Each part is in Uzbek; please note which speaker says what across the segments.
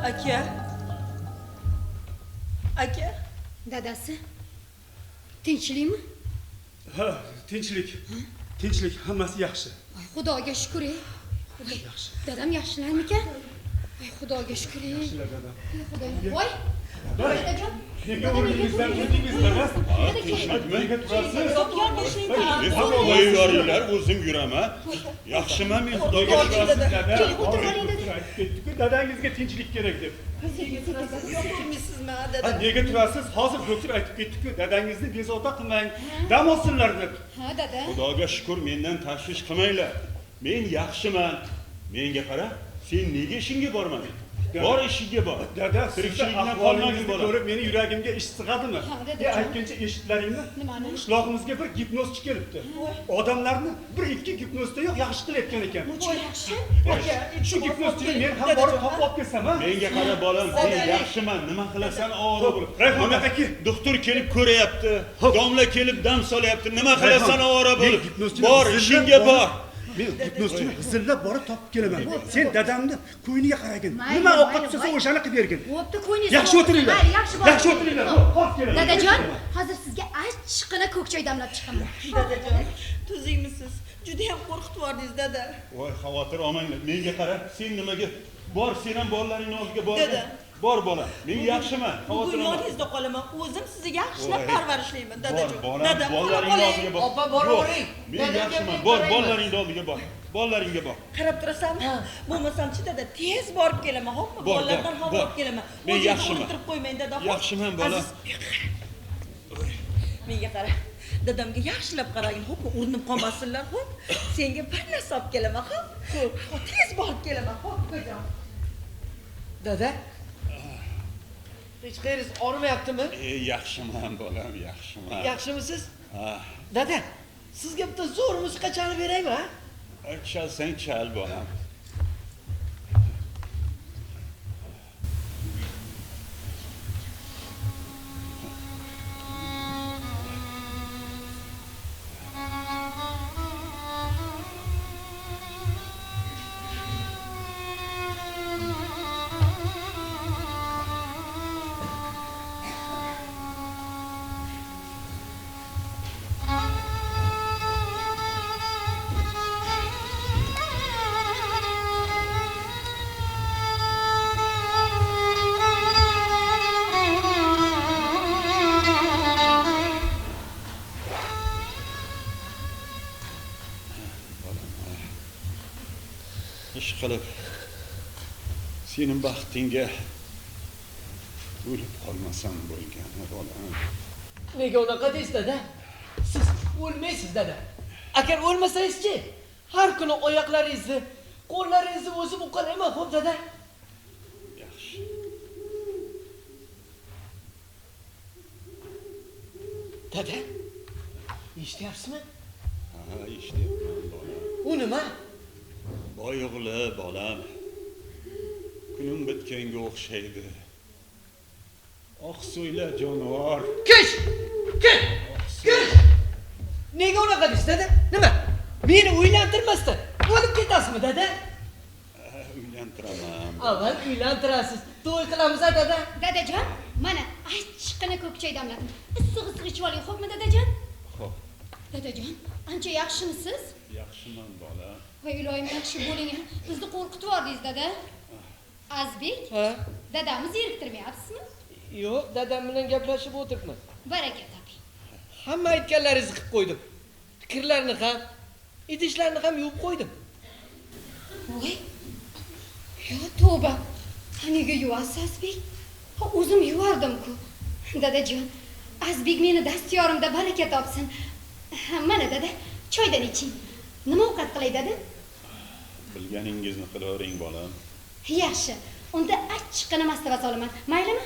Speaker 1: Aka. Aka.
Speaker 2: Dadasi. Tinchlikmi?
Speaker 3: Ha, tinchlik. Tinchlik, hammasi yaxshi.
Speaker 2: Ay, Xudoga shukr.
Speaker 3: Yaxshi.
Speaker 2: Dadam yaxshilarmikan? Ay, Xudoga shukr.
Speaker 3: Yaxshilar dadam.
Speaker 2: Xudoga. Voy. Dadajon.
Speaker 3: Nega o'rningizdan o'rdingizlar? Nega turasiz?
Speaker 4: Voy yoringlar, o'zim yuraman. Yaxshiman men, Xudoga shukr.
Speaker 2: Keling, o'tirib oling dedi.
Speaker 3: Ketdik-ku, dadangizga tinchlik kerak deb.
Speaker 1: Yo'qmisizmi,
Speaker 3: Ha,
Speaker 1: dada?
Speaker 3: nega turasiz? Hozir doktor aytib ketdi-ku, dadangizni bezovta qilmang, dam olsinlar deb.
Speaker 2: Ha, dada.
Speaker 4: Xudoga shukr, mendan tashvish qilmanglar. Men yaxshiman. Menga qara, sen nega ishingga bormading? Bor ishingga bor.
Speaker 3: Dada,
Speaker 4: tirikchilikdan qolmagin bola.
Speaker 3: ko'rib meni yuragimga ish sig'adimi?
Speaker 2: Ha, dada.
Speaker 3: Aytgancha eshitdilaringmi?
Speaker 2: Nimani?
Speaker 3: Qishlog'imizga bir gipnozchi kelibdi. Odamlarni bir ikki gipnozdayoq yaxshi qilayotgan ekan.
Speaker 2: Voy, yaxshi.
Speaker 1: Aka,
Speaker 3: Shu gipnozchini men ham borib topib olib kelsam, ha?
Speaker 4: Menga qara bolam, sen yaxshiman. Nima qilasan, ovora bo'l.
Speaker 3: Rayhon aka,
Speaker 4: doktor kelib ko'rayapti. Domla kelib dam solyapti. Nima qilasan, ovora bo'l. Bor ishingga bor.
Speaker 3: Men gipnozchini g'izillab borib topib kelaman. Sen dadamni ko'yniga qaragin.
Speaker 2: Mayli,
Speaker 3: Nima ovqat
Speaker 2: mayli,
Speaker 3: pishirsa
Speaker 2: mayli.
Speaker 3: o'shani qilib bergin.
Speaker 2: Bo'pti, qo'yingiz.
Speaker 3: Yaxshi o'tiringlar.
Speaker 2: Mayli, yaxshi bo'l.
Speaker 3: Yaxshi o'tiringlar. Hop kelaman.
Speaker 2: Dadajon, hozir sizga achchiqqina ko'k choy damlab chiqaman.
Speaker 1: Dadajon, tuzingmisiz? Juda ham qo'rqitib yubordingiz, dada.
Speaker 4: Voy, xavotir olmanglar. Menga qara, sen nimaga bor, sen ham bolalaringning oldiga bor.
Speaker 1: Dada.
Speaker 4: Bor bola. Men yaxshiman. Xavotir
Speaker 1: Bugun
Speaker 4: olma.
Speaker 1: yoningizda qolaman. O'zim sizni yaxshilab
Speaker 4: Voy.
Speaker 1: parvarishlayman, dadajon.
Speaker 4: Bor, bolam,
Speaker 1: Dadam,
Speaker 4: bolalaringning oldiga bor.
Speaker 5: Opa, boravering.
Speaker 4: Men
Speaker 5: Dadamga
Speaker 4: yaxshiman.
Speaker 5: men
Speaker 4: Bor,
Speaker 5: qarayman.
Speaker 4: bolalaringning oldiga bor. Bolalaringga bor.
Speaker 1: qarab turasanmi? Bo'lmasam-chi, dada, tez borib kelaman. Hoppa,
Speaker 4: Bor,
Speaker 1: bolalardan
Speaker 4: bor,
Speaker 1: ham
Speaker 4: bor.
Speaker 1: olib kelaman.
Speaker 4: Men
Speaker 1: O'zingizni
Speaker 4: yaxshiman.
Speaker 1: o'ldirib qo'ymang, dada. hop.
Speaker 4: Yaxshiman, bola.
Speaker 1: Aziz, menga qara. Dadamga yaxshilab qaragin. Hoppa, urinib qolmasinlar. Hop. Senga bir narsa olib kelaman, hop. Hop, tez borib kelaman. Hop, ko'zam.
Speaker 5: Dada. Hech qayeringiz og'rimayaptimi?
Speaker 4: Yaxshiman bolam, yaxshiman.
Speaker 5: Yaxshimisiz?
Speaker 4: Ha,
Speaker 5: Dada, sizga bitta zo'r musiqa chalib beraymi, ha?
Speaker 4: chalsang chal bolam. Ish qilib sening baxtingga o'lib qolmasam bo'lgani bolam.
Speaker 5: Nega unaqa deysiz, dada? Siz o'lmaysiz, dada. Agar o'lmasangiz-chi, har kuni oyoqlaringizni, qo'llaringizni o'zim uqalayman, xo'p, dada?
Speaker 4: Yaxshi.
Speaker 5: Dada, eshityapsizmi?
Speaker 4: Ha, eshityapman bolam.
Speaker 5: U nima?
Speaker 4: Voy o'g'li bolam. Kunim bitganga o'xshaydi. Oqso'yla jonivor.
Speaker 5: Kish! Kish! Kish! Nega unaqa deysiz, dada? Nima? Meni uylantirmasdan o'lib ketasizmi, dada?
Speaker 4: Uylantiraman.
Speaker 5: Avval uylantirasiz. To'y qilamiz, dada.
Speaker 2: Dadajon, mana achchiqqina ko'k choy damladim. Issiq-issiq ichib oling, xo'pmi, dadajon?
Speaker 4: Xo'p,
Speaker 2: Dadajon, ancha yaxshimisiz?
Speaker 4: yaxshiman bolam.
Speaker 2: Voy iloyim, yaxshi bo'ling. Bizni qo'rqitib yubordingiz, dada. Azbek,
Speaker 5: Ha?
Speaker 2: dadamni zeriktirmayapsizmi?
Speaker 5: Yo'q, dadam bilan gaplashib o'tiribman.
Speaker 2: Baraka toping.
Speaker 5: Hamma aytganlaringizni qilib qo'ydim. Fikrlarni ham, idishlarni ham yuvib qo'ydim.
Speaker 2: Voy. Yo, tavba. Qaniga yuvasiz, Azbek? Ha, o'zim yuvardim-ku. Dadajon, Azbek meni dastyorimda baraka topsin. Mana dada, choydan iching. Nima ovqat qilay, dada?
Speaker 4: Bilganingizni qilavering bolam.
Speaker 2: Yaxshi. Unda achchiqqina mastava solaman. Maylimi?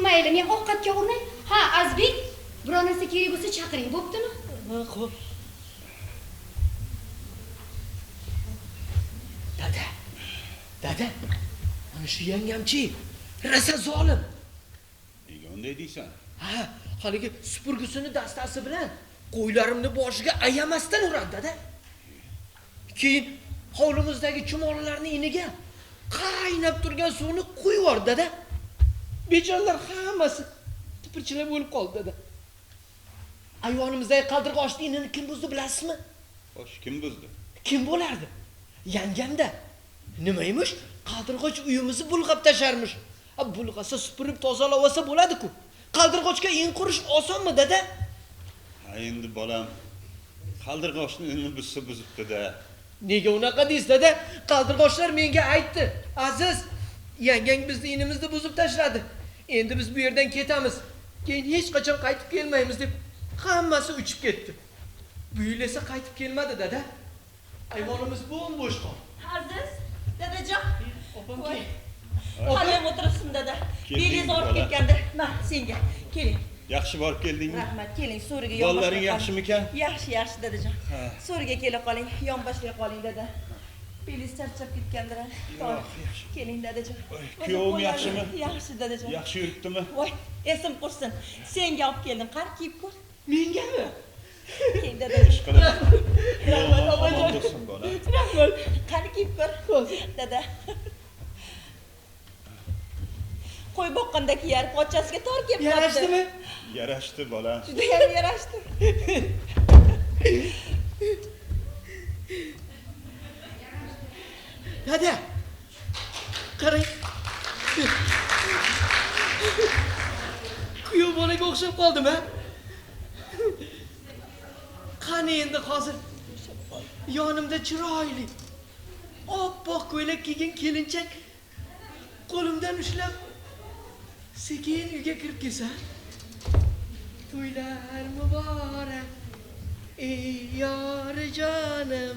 Speaker 2: Mayli, men ovqatga urinay. Ha, Azbek, biror narsa kerak bo'lsa chaqiring, bo'ptimi?
Speaker 5: Ha, xo'p. Dada. Dada. Mana shu yangamchi, rasa zolim.
Speaker 4: Nega unday deysan?
Speaker 5: Ha, haligi supurgisini dastasi bilan qo'ylarimni boshiga ayamasdan uradi, dada. Keyin hovlimizdagi chumolilarning iniga qaynab turgan suvni quyib yubor dada. Bechoralar hammasi tipirchilab o'lib qoldi dada. Ayvonimizdagi qaldirg'ochni inini kim buzdi bilasizmi?
Speaker 4: Xo'sh, kim buzdi?
Speaker 5: Kim bo'lardi? Yangamda. Nima emish? Qaldirg'och uyimizni bulg'ab tasharmish. Bulg'asa supurib tozalab olsa bo'ladi-ku. Qaldirg'ochga in qurish osonmi dada?
Speaker 4: Ha endi bolam qaldirg'ochni inini buzsa buzibdi-da.
Speaker 5: Nega unaqa deysiz dada? Qaldirg'ochlar menga aytdi. Aziz, yangang bizni inimizni buzib tashladi. Endi biz bu yerdan ketamiz. Keyin hech qachon qaytib kelmaymiz deb hammasi uchib ketdi. Bu yil esa qaytib kelmadi dada. Ayvonimiz bo'm-bo'sh qoldi.
Speaker 1: Aziz, dadajon.
Speaker 5: Opam
Speaker 1: Voy.
Speaker 5: kel.
Speaker 1: Halam o'tiribsin dada.
Speaker 4: Kelding,
Speaker 1: Belingiz og'rib
Speaker 4: bola.
Speaker 1: ketgandi. Ma, senga. Keling.
Speaker 4: Yaxshi borib keldingmi?
Speaker 1: Rahmat, keling, so'riga
Speaker 4: Bolalaring yaxshimikan?
Speaker 1: Yaxshi, yaxshi dadajon.
Speaker 4: Ha.
Speaker 1: So'riga kelib qoling, yonboshlay qoling dada. Belingiz charchab ketgandir.
Speaker 4: yaxshi.
Speaker 1: Keling dadajon.
Speaker 4: Kuyovim yaxshimi?
Speaker 1: Yaxshi dadajon.
Speaker 4: Yaxshi yuribdimi?
Speaker 1: Voy, esim qursin. Senga olib keldim. Qani kiyib ko'r.
Speaker 5: Mengami?
Speaker 1: Keling dadajon.
Speaker 4: Ishqilib.
Speaker 1: Rahmat,
Speaker 4: Omon
Speaker 1: obajon.
Speaker 4: bo'lsin bola.
Speaker 1: Rahmat. Qani kiyib ko'r. Dada. Qo'y boqqanda kiyar, pochchasiga tor kelib qoldi.
Speaker 5: Yarashdimi?
Speaker 4: Yarashdi bola.
Speaker 1: Juda ham yarashdi.
Speaker 5: Dada. Qarang. Kuyov bolaga o'xshab qoldim-a? Qani endi hozir yonimda chiroyli oppoq ko'ylak kiygan kelinchak qo'limdan ushlab sekin uyga kirib kelsa. To'ylar muborak, ey yori jonim,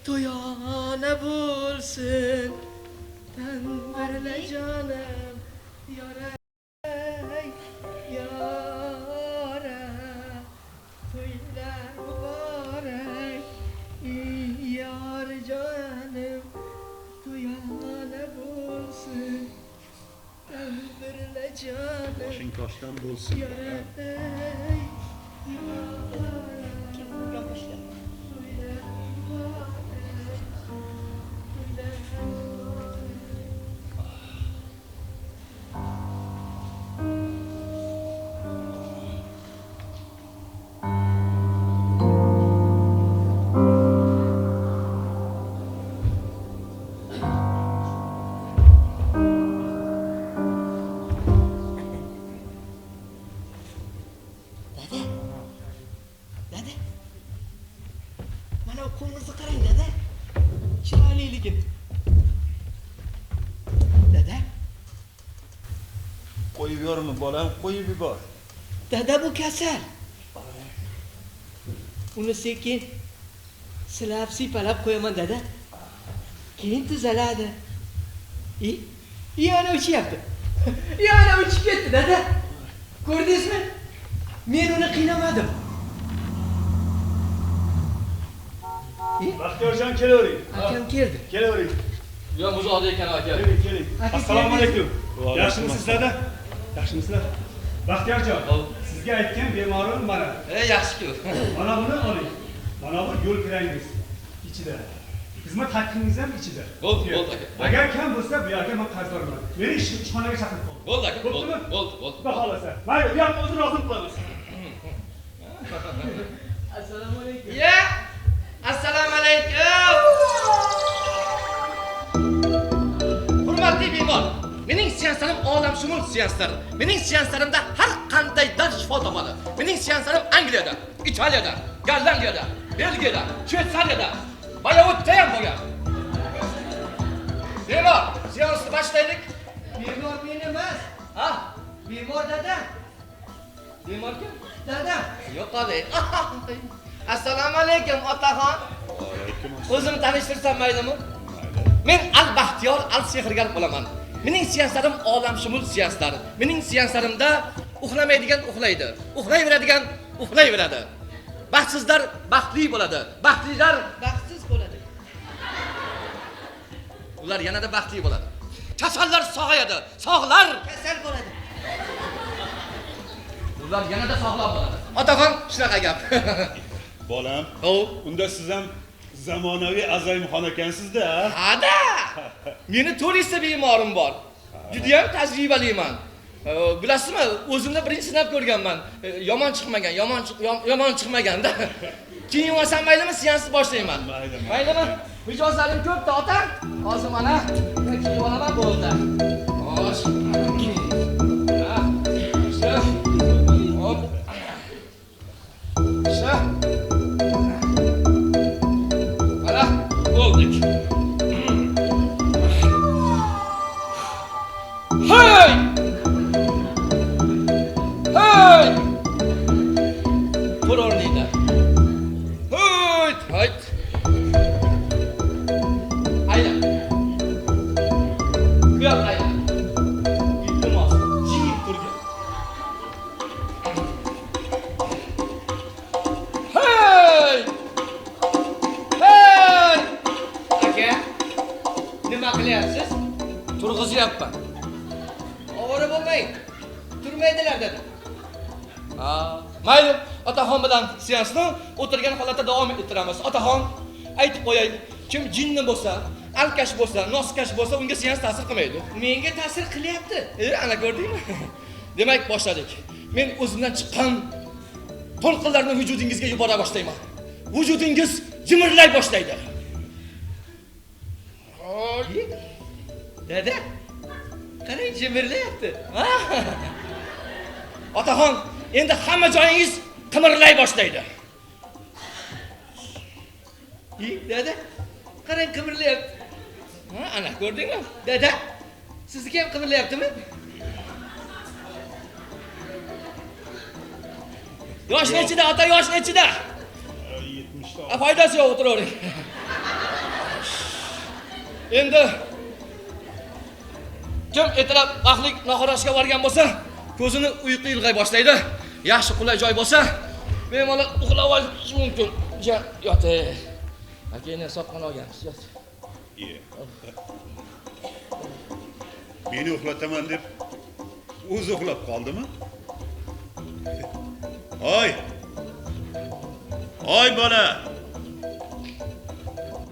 Speaker 5: to'yona bo'lsin, tandirla jonim, yora, yora, to'ylar muborak, ey yori jonim, to'yona bo'lsin, tandirla jonim.
Speaker 4: Boshing toshdan bo'lsin.
Speaker 1: Yonboshlay.
Speaker 5: Dada. Dada. Mana bu qo'limizni qarang dada. Chiroyliligin. Dada.
Speaker 4: Qo'yib yormi bolam, qo'yib yubor.
Speaker 5: Dada bu kasal. Uni sekin silab siypalab qo'yaman dada. Keyin tuzaladi. Yana uchyapti. Yana uchib ketdi dada. Ko'rdingizmi? Men uni qiynamadim.
Speaker 3: Baxtiyorjon kelavering.
Speaker 5: Akam keldi.
Speaker 3: Kelavering.
Speaker 6: Yo muzoqda ekan aka.
Speaker 3: Keling, keling.
Speaker 5: Aka,
Speaker 3: Assalomu alaykum.
Speaker 4: Va alaykum
Speaker 3: Yaxshimisizlar? Yaxshimisizlar? Baxtiyorjon, sizga aytgan bemorim mana.
Speaker 6: Yaxshi-ku.
Speaker 3: Mana buni oling. Mana bu yo'l kirangiz ichida. Xizmat haqqingiz ham ichida.
Speaker 6: Bo'ldi, bo'ldi aka.
Speaker 3: Agar kam bo'lsa bu yerga men qarzdorman. Meni ishxonaga chaqirib qol.
Speaker 6: Bo'ldi aka, bo'ldi,
Speaker 3: Bo'ptimi?
Speaker 6: bo'ldi.
Speaker 3: Xudo xolasa. Mayli, u yoqni o'zini rozim qilamiz.
Speaker 5: Assalomu alaykum.
Speaker 6: Ya! Assalomu alaykum. Hurmatli bemor, mening seanslarim olamshumul seanslar. Mening seanslarimda har qanday dard shifo topadi. Mening seanslarim Angliyada, Italiyada, Gollandiyada, Belgiyada, Shveysariyada, Bayovutda ham bo'lgan. Bemor, seansni boshlaylik.
Speaker 5: Bemor men emas.
Speaker 6: Ha?
Speaker 5: Bemor dada.
Speaker 6: Bemor kim?
Speaker 5: Dada.
Speaker 6: Yo'qolay. Assalomu alaykum otaxon.
Speaker 4: Alaykum assalom.
Speaker 6: O'zimni tanishtirsam maylimi? Men al-baxtiyor, al-sehrgar bo'laman. Mening seanslarim olamshumul seanslar. Mening seanslarimda uxlamaydigan uxlaydi, uxlayveradigan uxlayveradi. Baxtsizlar baxtli bo'ladi, baxtlilar
Speaker 5: Baxtsiz bo'ladi.
Speaker 6: ular yanada baxtli bo'ladi. Kasallar sog'ayadi, sog'lar
Speaker 5: Kasal bo'ladi.
Speaker 6: ular yanada sog'lom bo'ladi. Otaxon, shunaqa gap.
Speaker 4: Bolam,
Speaker 6: O,
Speaker 4: unda siz ham Zamonaviy azoyimxon ekansizda, ha?
Speaker 6: Hada! Meni 400 ta bemorim bor. Juda ham tajribaliman. Bilasizmi, o'zimda birinchi sinab ko'rganman. Yomon chiqmagan, yomon chiqmaganda. Keyin olsam maylimi, seansni boshlayman. Maylimi? Mijozlarim ko'p-da, ota. Hozir mana keyin olaman bo'ldi. Xo'sh. Hop. Mana bo'ldik. Hey! Hey! Tur o'rningda. Hey! Hey! Ayla. Bu yoqqa ayla. Iltimos, jim turgin. Hey! Hey! Aka, nima qilyapsiz? Turg'izyapman.
Speaker 5: Ovora bo'lmang. Turmaydilar dedi.
Speaker 6: Mayli, otaxon bilan seansni o'tirgan holatda davom ettiramiz. Otaxon, aytib qo'yay, kim jinni bo'lsa, alkash bo'lsa, noskash bo'lsa, unga seans ta'sir qilmaydi.
Speaker 5: Menga ta'sir qilyapti.
Speaker 6: Ana ko'rdingmi? Demak, boshladik. Men o'zimdan chiqqan to'lqinlarni vujudingizga yubora boshlayman. Vujudingiz jimirlay boshlaydi.
Speaker 5: Dada, qarang, jimirlayapti.
Speaker 6: Otaxon, endi hamma joyingiz qimirlay boshlaydi.
Speaker 5: Dada, qarang, qimirlayapti.
Speaker 6: Ana ko'rdingmi?
Speaker 5: Dada, sizniki ham qimirlayaptimi?
Speaker 6: Yoshni ichida, ota, yoshni ichida.
Speaker 4: 70 ta.
Speaker 6: Foydasi yo'q, o'tiravering. Endi kim ertalab vaqtlik nahorashga borgan bo'lsa, ko'zini uyqu ilg'ay boshlaydi. Yaxshi qulay joy bo'lsa, bemalol uxlab olish mumkin. Yoting. Keyin sotqon olganmiz, yot.
Speaker 4: Meni uxlataman deb o'zi uxlab qoldimi? Hoy! Hoy bola!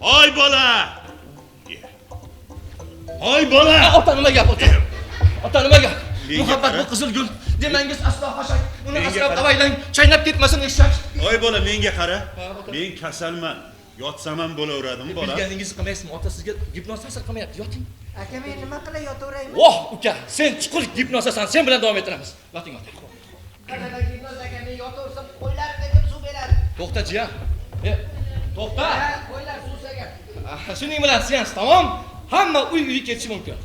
Speaker 4: Hoy bola! Hoy bola!
Speaker 6: Ota nima gap, ota? Ota nima gap?
Speaker 4: Menga
Speaker 6: Muhabbat
Speaker 4: qara.
Speaker 6: bu qizil gul. Demangiz aslo hashak. Uni
Speaker 4: Menga
Speaker 6: asrab
Speaker 4: qara.
Speaker 6: avaylang, chaynab ketmasin eshak.
Speaker 4: Hoy bola, menga qara.
Speaker 6: ota.
Speaker 4: Men kasalman. Yotsam ham bo'laveradim, bola.
Speaker 6: Bilganingizni qilmaysizmi? Ota sizga gipnoz ta'sir qilmayapti. Yoting.
Speaker 1: Aka, men nima qilay, yotaveraymi?
Speaker 6: Voh, uka, sen chuqur gipnozasan. Sen bilan davom ettiramiz. Yoting, ota.
Speaker 5: Qanaqa gipnoz aka, men yotaversam qo'ylarimga deb suv beradi.
Speaker 6: To'xta, jiyan. To'xta.
Speaker 5: Qo'ylar suvsagan.
Speaker 6: Shuning bilan seans tamom. Hamma uy ketishi mumkin.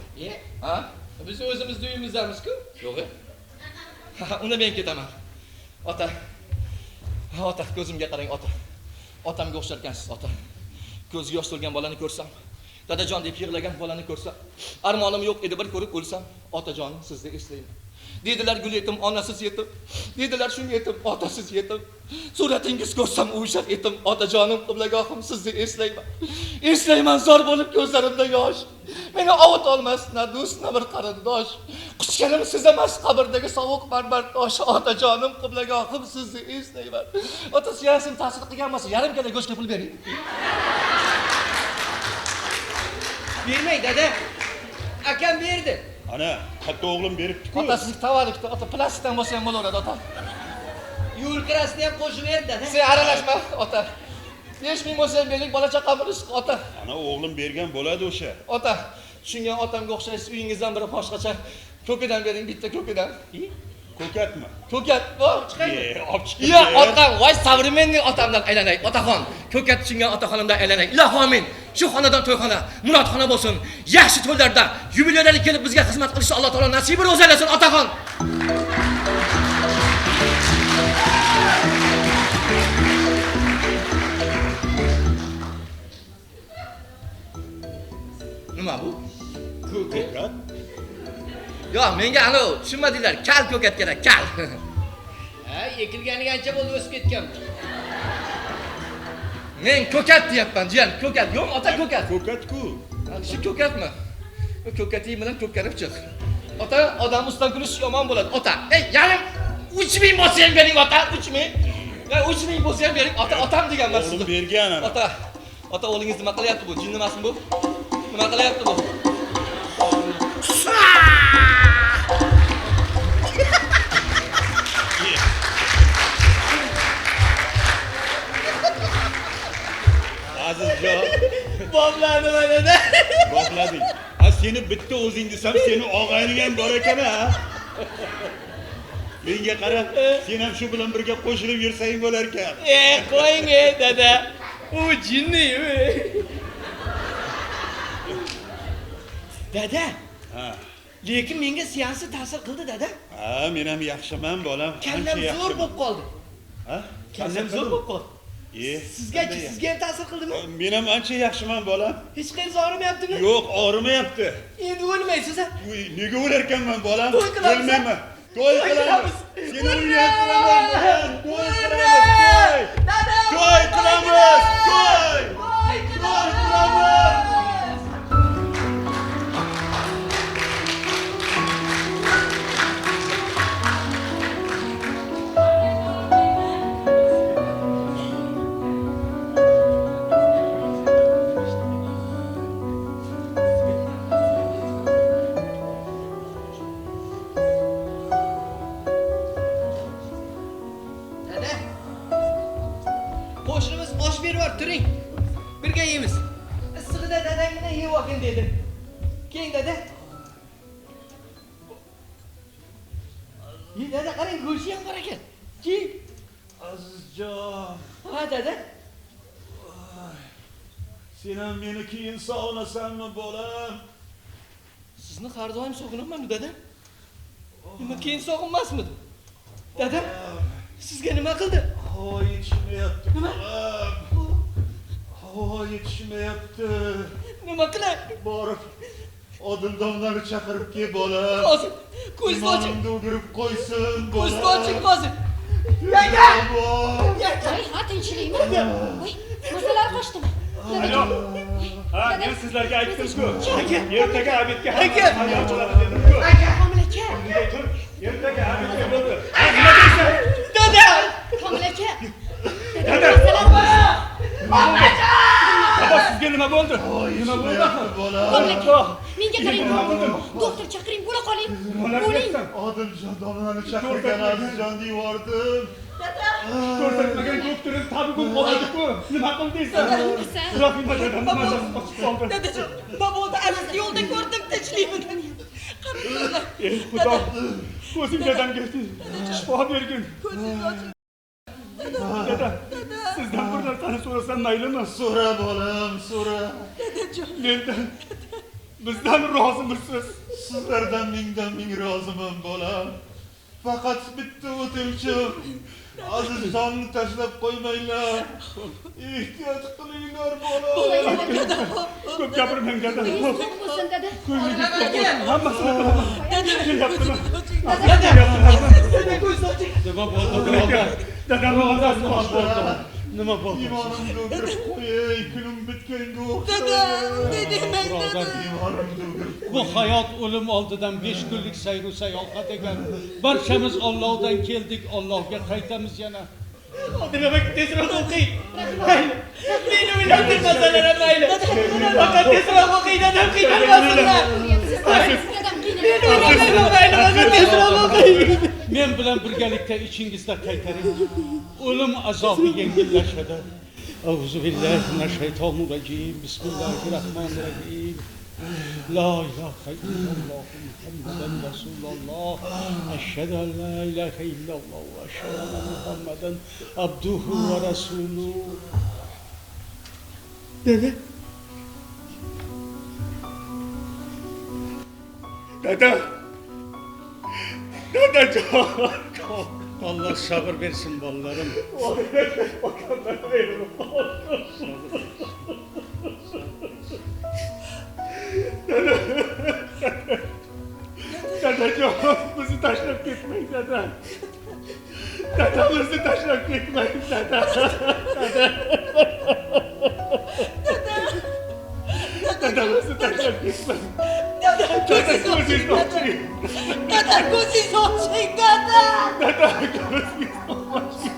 Speaker 6: Ha?
Speaker 5: Biz o'zimizning uyimizdamiz-ku.
Speaker 6: Yo'q. Unda men ketaman. Ota. Ota, ko'zimga qarang, ota. Otamga o'xsharkansiz, ota. Ko'ziga yosh to'lgan bolani ko'rsam, dadajon deb yig'lagan bolani ko'rsam, armonim yo'q edi, bir ko'rib o'lsam, otajon sizni eslayman. Dedilar gul yetim, onasiz yetim. Dedilar shu yetim, otasiz yetim. Suratingiz ko'rsam o'shaq yetim, otajonim, qiblagohim sizni eslayman. Eslayman, zor bo'lib ko'zlarimda yosh. Meni ovut olmas, na do'st, na bir qarindosh. Quchganim siz emas, qabrdagi sovuq marmar tosh, otajonim, qiblagohim sizni eslayman. Ota siyasim ta'sir qilganmasa, yarim kilo go'shtga pul bering.
Speaker 5: Bermang, dada. Akam berdi.
Speaker 4: Ana, katta o'g'lim beribdi-ku.
Speaker 6: Ota siz tavallikda, ota plastikdan bo'lsa ham bo'laveradi, ota.
Speaker 5: Yo'l kirasini ham qo'shib berdi, dada.
Speaker 6: Sen aralashma, ota. 5000 bo'lsa ham berlik, bola chaqamni rizqi, ota.
Speaker 4: Ana o'g'lim bergan bo'ladi o'sha.
Speaker 6: Ota, tushungan otamga o'xshaysiz, uyingizdan biri boshqacha ko'kidan bering, bitta ko'kidan.
Speaker 4: Ko'katmi?
Speaker 6: Ko'kat, bor, chiqaymi?
Speaker 4: Olib chiqib.
Speaker 6: Ya, otam, voy savremenniy otamdan aylanay, otaxon. Ko'kat tushungan otaxonimdan aylanay. Ilohi amin. Shu xonadan to'yxona, murodxona bo'lsin. Yaxshi to'ylarda yubileylarga kelib bizga xizmat qilishni Alloh taolo nasibini o'zi aylasin, otaxon. Nima bu?
Speaker 4: Ko'kat?
Speaker 6: Yo'q, menga anu tushunmadinglar. Kal ko'kat kerak, kal.
Speaker 5: Ha, ekilganiga ancha bo'ldi, o'sib ketgan.
Speaker 6: Men ko'kat deyapman, jiyan, ko'kat. Yo'q, ota ko'kat.
Speaker 4: Ko'kat-ku.
Speaker 6: Shu ko'katmi? Ko'kating bilan ko'pkarib chiq. Ota, odam ustidan kulish yomon bo'ladi. Ota, yarim 3000 bo'lsa ham bering, ota, 3000. Ya 3000 bo'lsa ham bering, ota, otam deganman
Speaker 4: O'g'lim
Speaker 6: sizni.
Speaker 4: bergan ana.
Speaker 6: Ota, Ota o'g'lingiz nima qilyapti bu? Jin nimasin bu? Nima qilyapti bu?
Speaker 4: Azizjon,
Speaker 5: Boblarni mana-da.
Speaker 4: boplading. Ha seni bitta o'zing desam, seni og'ayning ham bor ekan-a? Menga qara, sen ham shu bilan birga qo'shilib yursang bo'lar ekan.
Speaker 5: Qo'ying dada. U jinni. Dada,
Speaker 4: Ha.
Speaker 5: lekin menga seansi ta'sir qildi dada.
Speaker 4: Ha, men ham yaxshiman, bolam.
Speaker 5: Kallam zo'r bo'lib qoldi.
Speaker 4: Ha?
Speaker 5: Kallam zo'r bo'lib qoldi.
Speaker 4: Sizga
Speaker 5: Sizga ham ta'sir qildimi?
Speaker 4: Men ham ancha yaxshiman, bolam.
Speaker 5: Hech qayerda og'rimayaptimi?
Speaker 4: Yo'q, og'rimayapti.
Speaker 5: Endi o'lmaysiz a?
Speaker 4: Nega o'larkanman, bolam?
Speaker 5: To'y qilamiz.
Speaker 4: O'lmayman. To'y qilamiz. Seni uyattiraman, bolam. To'y qilamiz, to'y. To'y qilamiz, to'y. To'y qilamiz.
Speaker 5: Dada. Qo'shnimiz osh berib turing. Birga yeymiz. Issig'ida dadangni yeb olgin dedi. Keling dada. Dada qarang, go'shti ham bor ekan. Keling.
Speaker 4: Azizjon,
Speaker 5: Ha dada.
Speaker 4: sen ham meni keyin sog'inasanmi, bolam?
Speaker 5: Sizni har doim sog'inaman dada. Nima keyin sog'inmasmidi? Dada, sizga nima qildi?
Speaker 4: Havo yetishmayapti,
Speaker 5: Nima?
Speaker 4: bolam. Havo yetishmayapti.
Speaker 5: Nima qilay?
Speaker 4: Borib, odildomlarni chaqirib kel, bolam.
Speaker 5: Hozir ko'zni oching.
Speaker 4: Imonimni o'girib qo'ysin,
Speaker 5: Ko'zni
Speaker 4: bolam.
Speaker 5: oching hozir.
Speaker 2: Voy, ha tinchlikmi? Voy, masalar qochdimi?
Speaker 3: Alo. Ha, men sizlarga aytdim-ku.
Speaker 5: Aka.
Speaker 3: Ertaga obedga
Speaker 5: Aka.
Speaker 3: hayot bo'ladi dedim-ku.
Speaker 2: Homilaka.
Speaker 3: Bunday tur. Ertaga obedga bo'ldi. Ha, nima deysan?
Speaker 5: Dada!
Speaker 2: Homilaka.
Speaker 3: Dada.
Speaker 2: Masalar qochdimi?
Speaker 3: Baba, sizga nima bo'ldi? Nima bo'ldi?
Speaker 2: Homilaka. Menga qarang. Doktor chaqiring, bo'la qoling. Bo'ling.
Speaker 4: Odiljon domlani chaqirgan Azizjon deyordim.
Speaker 3: Ko'rsatmagan doktoringiz tabi bo'lib qoldi-ku. Nima qildingiz?
Speaker 2: Nima?
Speaker 3: Rahima dadam mazasi qochib qoldi.
Speaker 1: Dadajon, boboni aziz yo'lda ko'rdim, tinchlikmi?
Speaker 3: Ey Xudo, ko'zing dadamga shifo bergin.
Speaker 1: Ko'zingizni oching.
Speaker 3: Dada, sizdan bir narsani so'rasam maylimi?
Speaker 4: So'ra, bolam, so'ra.
Speaker 3: Mendan, bizdan rozimisiz?
Speaker 4: Sizlardan ming roziman, bolam. Faqat bitta o'tinchim. Azizzonni tashlab qo'ymanglar. Ehtiyot qilinglar, bolam.
Speaker 3: Ko'p gapirmang dada.
Speaker 2: Sog' bo'lsin dada.
Speaker 3: Hammasini qilaman. Kelyaptimi?
Speaker 5: Dada ko'zni oching.
Speaker 3: Dadamni mazasi qochib qoldi. Nima bo'ldi?
Speaker 4: Imonimni o'girib qo'yay, kunim bitganga
Speaker 1: Dada,
Speaker 4: o'xshaydi.
Speaker 1: ne demang dada?
Speaker 4: Imonimni o'girib
Speaker 7: Bu hayot o'lim oldidan 5 kunlik sayru sayohat ekan. Barchamiz Allohdan keldik, Allohga qaytamiz yana.
Speaker 5: Demak, tezroq o'qing. Mayli. Meni o'ylantirmasalar ham mayli. Faqat tezroq o'qing, dadam qiynalmasinlar.
Speaker 2: Dadam qiynaladi.
Speaker 5: O'ylamayman, mayli, faqat tezroq o'qing.
Speaker 7: Men bilan birgalikda ichingizda qaytaring. O'lim azobi yengillashadi. Auzu billahi minash shaytonir rojim. Bismillahirrohmanirrohim. La ilahe illalloh Muhammadan Rasululloh. Eşhedü en la ilahe illalloh ve eşhedü enne Muhammadan abduhu ve resuluhu.
Speaker 5: Dada,
Speaker 3: Dada. Dadajon.
Speaker 7: Allah sabır versin ballarım.
Speaker 3: Dadajon, bizni tashlab ketmang, dada. Dadamizni tashlab ketmang, dada. Dadamizni tashlab ketmang.
Speaker 1: Dada, ko'zingizni
Speaker 3: Ko'zingizni oching.
Speaker 1: Dada, ko'zingizni oching, dada.
Speaker 3: Dada, ko'zingizni oching.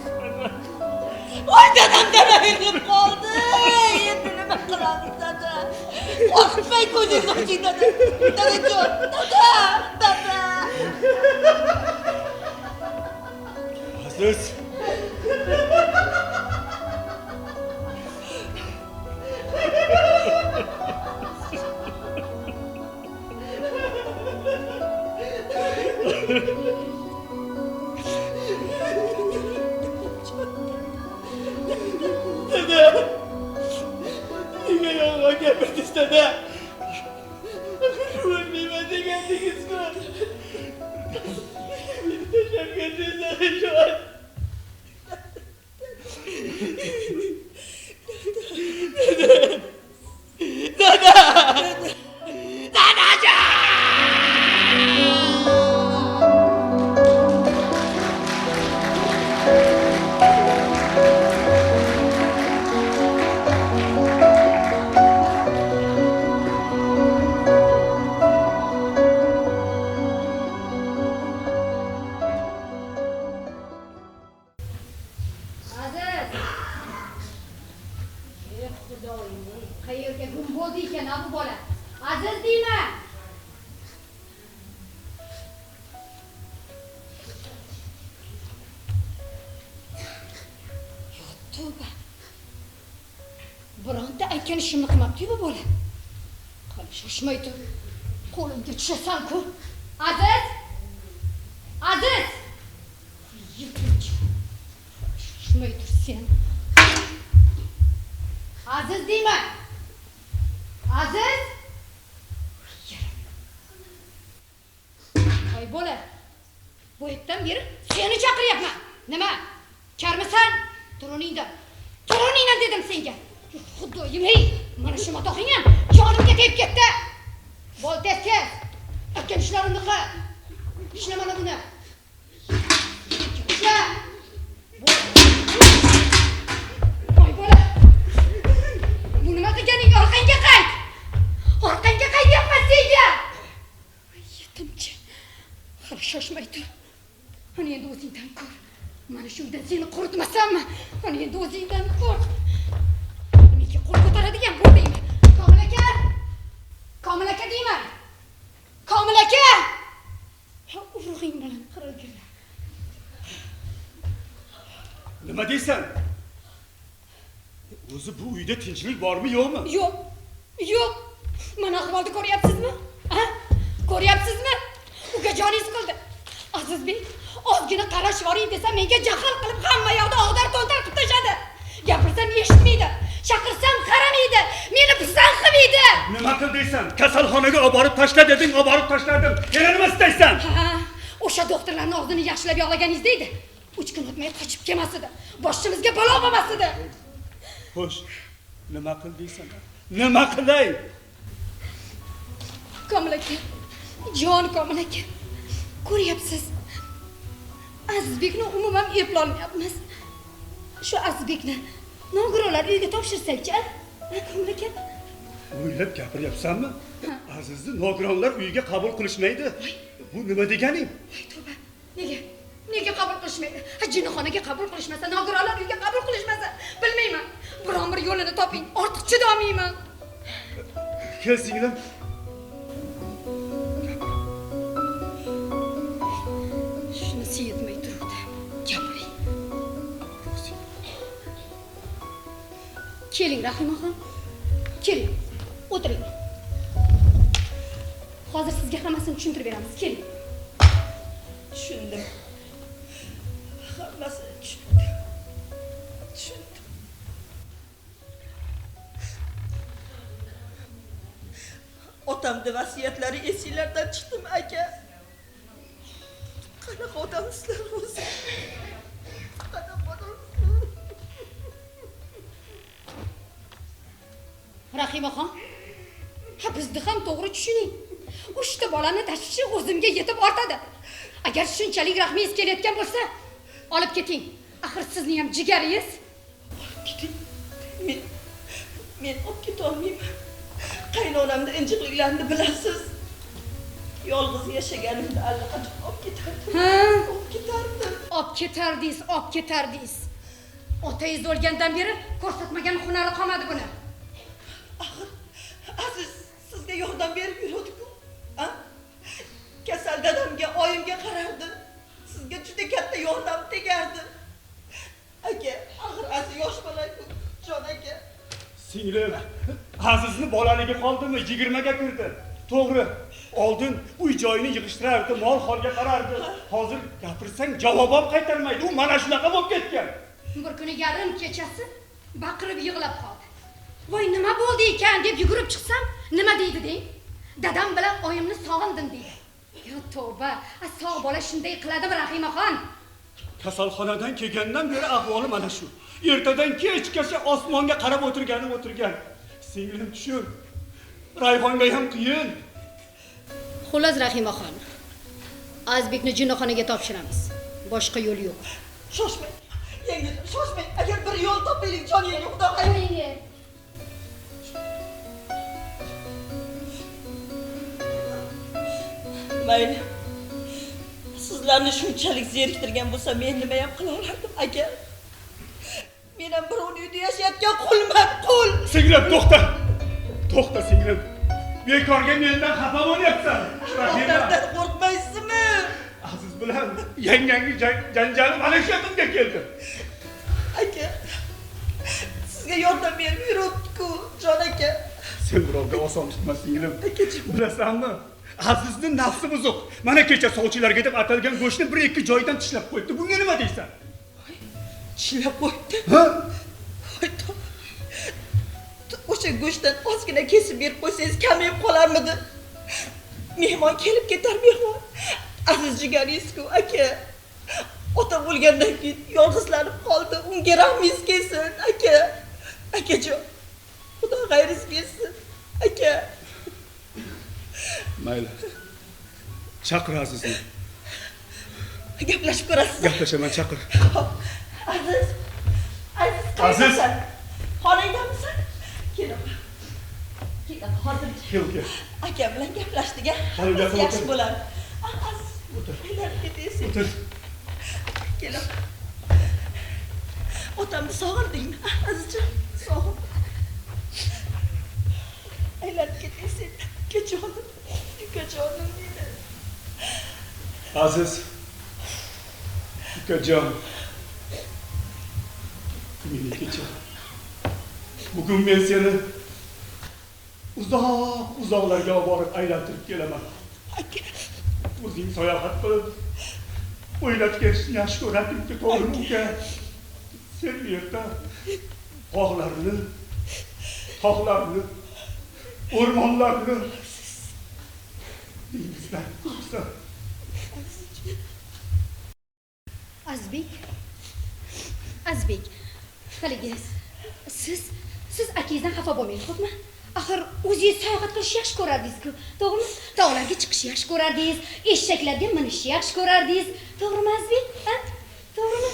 Speaker 1: Voy dadam dada yig'ilib qoldi. Endi nima qilamiz dada. Qo'rqmay ko'zingizni oching dada. Dadajon, dada.
Speaker 3: Aziz.
Speaker 5: Nega yolg'on gapirdingiz dada? Ko'rmayman degandingiz-ku. Meni tashlab ketdingiz dadajon.
Speaker 2: Aziz. Xudoyim, qayerga gum bo'ldi ekan bu bola? Aziz deyman. Yo tavba. Bironta aytgan ishimni qilmabdi bu bola. Qani shoshmay tur. Qo'limga tushasan-ku. Aziz! Aziz! Yiqilch. Shoshmay tur sen. Aziz deyman. Aziz! Voy bola. Bu yerdan beri seni chaqiryapman. Nima? Karmisan? Turoningdan. Turoningdan dedim senga. Xudoyim, ey, mana shu matoxing ham jonimga tegib ketdi. Bo'l tez-tez. Aytgan ishlarimni qil. Ishla mana buni. Ishla. Voy bola. Bu nima qilganing? Orqangga qayt. Orqangga qaytyapman senga. Yetimchi. Hali shoshmay tur. Ana endi o'zingdan ko'r. Mana shu uydan seni quritmasammi? Ana endi o'zingdan ko'r. Menga qo'l ko'taradigan bo'ldingmi? Komil aka! Komil aka deyman. Komil aka! Urug'ing bilan qirg'inlar.
Speaker 3: Nima deysan? O'zi bu uyda tinchlik bormi, yo'qmi?
Speaker 2: Yo'q. Yo'q. Mana ahvolni ko'ryapsizmi? Ha? Ko'ryapsizmi? Ukajoningiz qildi. Azizbek, ozgina qarash boring desa menga jahl qilib hamma yoqda og'dar-to'ntar qilib tashadi. Gapirsam eshitmaydi. Chaqirsam qaramaydi. Meni pisand qilmaydi.
Speaker 3: Nima qil deysan? Kasalxonaga olib borib tashla deding, olib borib tashladim. Yana nima istaysan?
Speaker 2: Ha, o'sha doktorlarning og'zini yaxshilab yog'laganingizda edi. 3 kun o'tmay qochib kelmasdi. Boshimizga balo bo'lmasdi.
Speaker 3: Xo'sh, nima qil deysan? Nima qilay?
Speaker 2: Komil aka, jon Komil aka. Ko'ryapsiz. Azizbekni umuman eplolmayapmiz. Shu Azizbekni nogironlar uyiga topshirsak-chi? Komil aka.
Speaker 3: O'ylab gapiryapsanmi? Azizni nogironlar uyiga qabul qilishmaydi. Bu nima deganing?
Speaker 2: Voy tavba. Nega? Nega qabul qilishmaydi? Jinnixonaga qabul qilishmasa, nogironlar uyiga qabul qilishmasa, bilmayman. Biron bir yo'lini toping. Ortiq chidolmayman.
Speaker 3: Kel singlim.
Speaker 2: Shunisi yetmay turibdi. Gapiring. Keling, Rahimaxon. Keling. O'tiring. Hozir sizga hammasini tushuntirib beramiz. Keling.
Speaker 1: Tushundim. Hammasini tushundim. Tushundim. Otamni vasiyatlari esinglardan chiqdimi aka? Qanaqa odamsizlar o'zi? Qanaqa odamsizlar?
Speaker 2: Rahimaxon. Ha, bizni ham to'g'ri tushuning. 3 ta bolani tashvishi o'zimga yetib ortadi. Agar shunchalik rahmingiz kelayotgan bo'lsa, olib keting. Axir sizni ham jigaringiz.
Speaker 1: Keting. Men olib keta olmayman. Qaynonamni injiqliklarini bilasiz. Yolg'iz yashaganimda allaqachon olib ketardim.
Speaker 2: Ha,
Speaker 1: Olib ketardim.
Speaker 2: olib ketardingiz. Otangiz o'lgandan beri ko'rsatmagan hunari qolmadi buni.
Speaker 1: sizga yordam berib yuradi-ku. Ha? Kasal dadamga, oyimga qarardi. Sizga juda katta yordam tegardi. Aka, axir aziz yosh bola-ku, jon aka.
Speaker 3: Singlim, Azizni bolaligi qoldimi? 20ga kirdi. To'g'ri. Oldin uy joyini yig'ishtirardi, mol holga qarardi. Hozir gapirsang javob ham qaytarmaydi. U mana shunaqa bo'lib ketgan.
Speaker 2: Bir kuni yarim kechasi baqirib yig'lab qoldi. Voy nima bo'ldi ekan deb yugurib chiqsam, nima deydi deng? Dadam bilan oyimni sog'indim deydi. Yo tavba, sog' bola shunday qiladimi Rahimaxon?
Speaker 3: Kasalxonadan kelgandan beri ahvoli mana shu. Ertadan kechgacha osmonga qarab o'tirgan. Singlim tushun. Rayhonga ham qiyin.
Speaker 2: Xullas Rahimaxon. Azbekni jinnixonaga topshiramiz. Boshqa yo'l yo'q.
Speaker 1: Shoshmang. Yengil, shoshmang. Agar bir yo'l topiling, jon yengil, xudo xayr. Mayli. Sizlarni shunchalik zeriktirgan bo'lsa, men nima ham qila olardim, aka? Men ham birovni uyda yashayotgan qulman, qul.
Speaker 3: Singlim to'xta singlim. Bekorga mendan xafa bo'lyapsan. Rahima,
Speaker 1: qo'rqmaysizmi?
Speaker 3: Aziz bilan yangangi janjali mana shu yerga keldi.
Speaker 1: Aka, sizga yordam berib yuribdi-ku, jon aka.
Speaker 3: Sen birovga oson tutma singlim.
Speaker 1: Akachi,
Speaker 3: Bilasanmi? Azizni nafsi buzuq. Mana kecha sovchilarga deb atalgan go'shtni 1-2 joydan tishlab qo'ydi. Bunga nima deysan?
Speaker 1: tishlab qo'ydi.
Speaker 3: Ha?
Speaker 1: O'sha go'shtdan ozgina kesib berib qo'ysangiz kamayib qolarmidi? Mehmon kelib ketar mehmon. Aziz jigaringiz-ku, aka. Ota bo'lgandan keyin yolg'izlanib qoldi. Unga rahmingiz kelsin, aka. Akajon, Xudo xayringiz bersin, aka.
Speaker 3: Mayli. Chaqir Azizni.
Speaker 1: Gaplashib ko'rasiz.
Speaker 3: Gaplashaman, chaqir.
Speaker 1: Aziz.
Speaker 3: Aziz.
Speaker 1: Xonangdamisan? Kelib. Hozir.
Speaker 3: Kel.
Speaker 1: Aka bilan gaplashdik-a?
Speaker 3: Hali gapirib
Speaker 1: Yaxshi
Speaker 3: o'tir.
Speaker 1: bo'ladi. Aziz. O'tir.
Speaker 3: O'tir.
Speaker 1: Kelib. Otamni sog'indingmi? Azizjon, sog'in. Aylanib ketasan. Ukajonim dedi.
Speaker 3: Aziz. Ukajon. Meni kechir. Bugun men seni uzoqlarga olib borib aylantirib kelaman. O'zing sayohat qilib, o'ylab kelishni yaxshi ko'radimki, to'g'rimi uka? Sen bu yerda tog'larni, o'rmonlarni dengizdan ko'rsan.
Speaker 2: Azbek, qaligingiz. Siz akangizdan xafa bo'lmang, xo'pmi? Axir o'zingiz sayohat qilishni yaxshi ko'rardingiz-ku, to'g'rimi? Tog'larga chiqishni yaxshi ko'rardingiz, eshaklarga minishni yaxshi ko'rardingiz, to'g'rimi Azbek? Ha? To'g'rimi?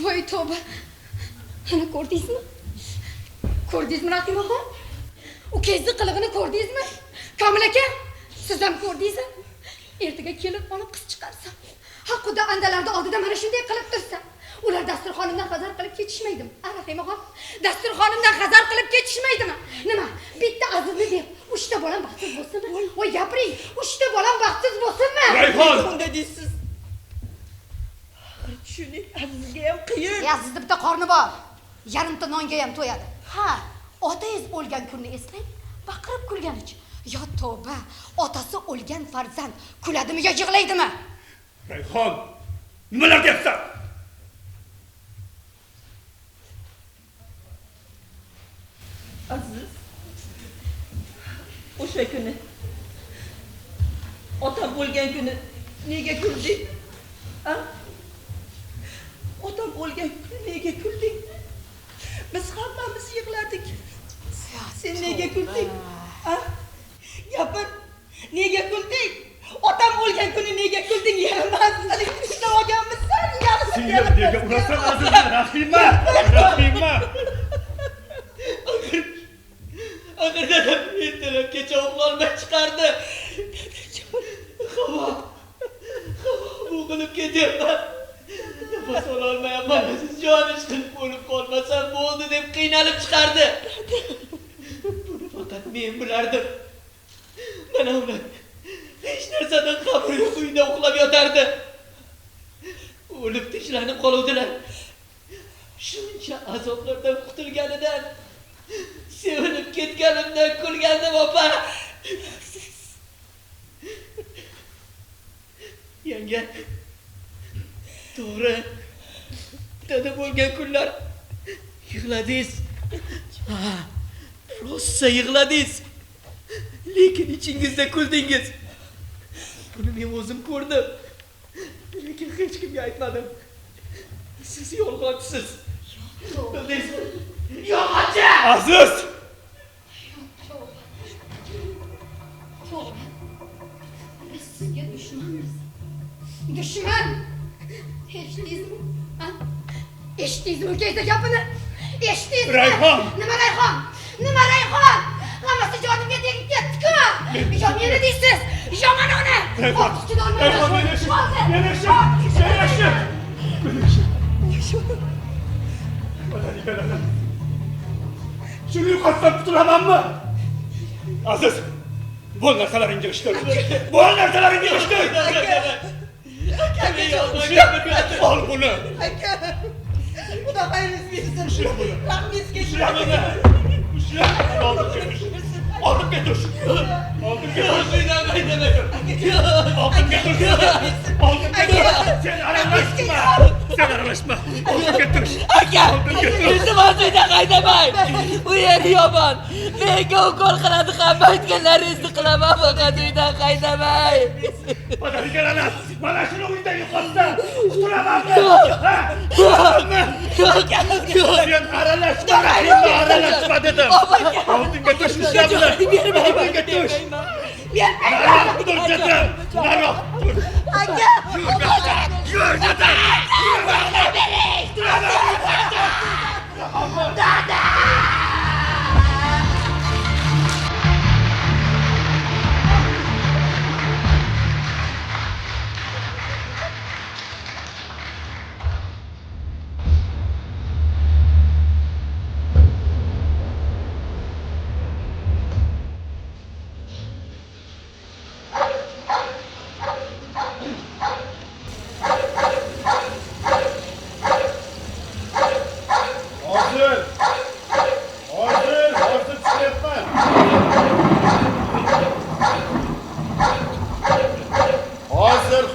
Speaker 2: Voy tavba. Ana ko'rdingizmi? Ko'rdingizmi Rahimaxon? Ukangizni qilig'ini ko'rdingizmi? Komil aka, siz ham ko'rdingizmi? Ertaga kelib olib qiz chiqarsam, haqqida andalarda oldida mana shunday qilib tursa, ular dasturxonimdan hazar qilib ketishmaydimi? Rahimaxon, dasturxonimdan hazar qilib ketishmaydimi? Nima? Bitta Azizni deb 3 ta bolam baxtsiz bo'lsinmi? Voy gapiring, 3 ta bolam baxtsiz bo'lsinmi?
Speaker 3: Rayhon!
Speaker 1: Unda deysiz. Shuning Azizga ham qiyin.
Speaker 2: Azizni bitta qorni bor. Yarimta nonga ham to'yadi. Ha, otangiz o'lgan kunni eslang, baqirib kulganicha. Yo tavba, otasi o'lgan farzand kuladimi yo yig'laydimi?
Speaker 3: Rayhon, nimalar deyapsan?
Speaker 1: Aziz. O'sha kuni otam o'lgan kuni nega kulding? Ha? Otam o'lgan kuni nega kulding? Biz hammamiz yig'ladik. Sen nega kulding? Ha? Gapir. Nega kulding? Otam o'lgan kuni nega kulding? Yaramas. Ishlab olganmisan?
Speaker 3: Singlim nega urasan Azizni? Rahima!
Speaker 5: Axir dadam ertalab kecha uxlolmay chiqardi. Havo bo'g'ilib ketyapman. Nafas ololmayapman. Siz jon ishqilib o'lib qolmasam bo'ldi deb qiynalib chiqardi. Mana uni hech narsadan xabari yo'q uyda uxlab yotardi. O'lib tishlanib qoluvdilar. Shuncha azoblardan qutulganidan, sevinib ketganimdan kulgandim opa. Yanga, to'g'ri, dada bo'lgan kunlar yig'ladingiz. Ha, rosa yig'ladingiz. Lekin ichingizda kuldingiz. Buni men o'zim ko'rdim. Lekin hech kimga aytmadim. Siz yolg'onchisiz. Bildingizmi? Yolg'onchi!
Speaker 3: Aziz!
Speaker 2: To'g'ri. Biz sizga dushmanmiz. Dushman! Eshitdingizmi? Ha? Eshitdingizmi ukangizning gapini? Eshitdingizmi?
Speaker 3: Rayhon!
Speaker 2: Nima Rayhon? Nima Rayhon? Hammasi jonimga tegib ketdi-ku. Yo meni deysiz? Yo mana uni.
Speaker 3: Rayhon! Rayhon, meni eshit! Shuni yo'qotib qutulamanmi? Aziz, bu narsalaringga ishtir. Bu narsalaringga ishtir. Ol buni.
Speaker 1: Aka, Xudog'ingiz bersin. Rahmingiz kelsin.
Speaker 3: Olib ketish. Olib ketish. Olib ketish. Sen aralashma. Sen aralashma. Olib ketish.
Speaker 5: Aka, bizni vaziyda qaydamang. Bu yer yomon. Menga ukol qiladi, hamma aytganlaringizni qilaman, faqat uydan qaydamang.
Speaker 3: Padarigalar, mana shuni uyda yo'qotsa, qutulamanmi? Sen aralashma, aralashma dedim. Oldinga tush ishlamlar. Oldinga tush. Naroq tur dedim. Naroq tur.
Speaker 1: Aka,
Speaker 3: Yur dedim.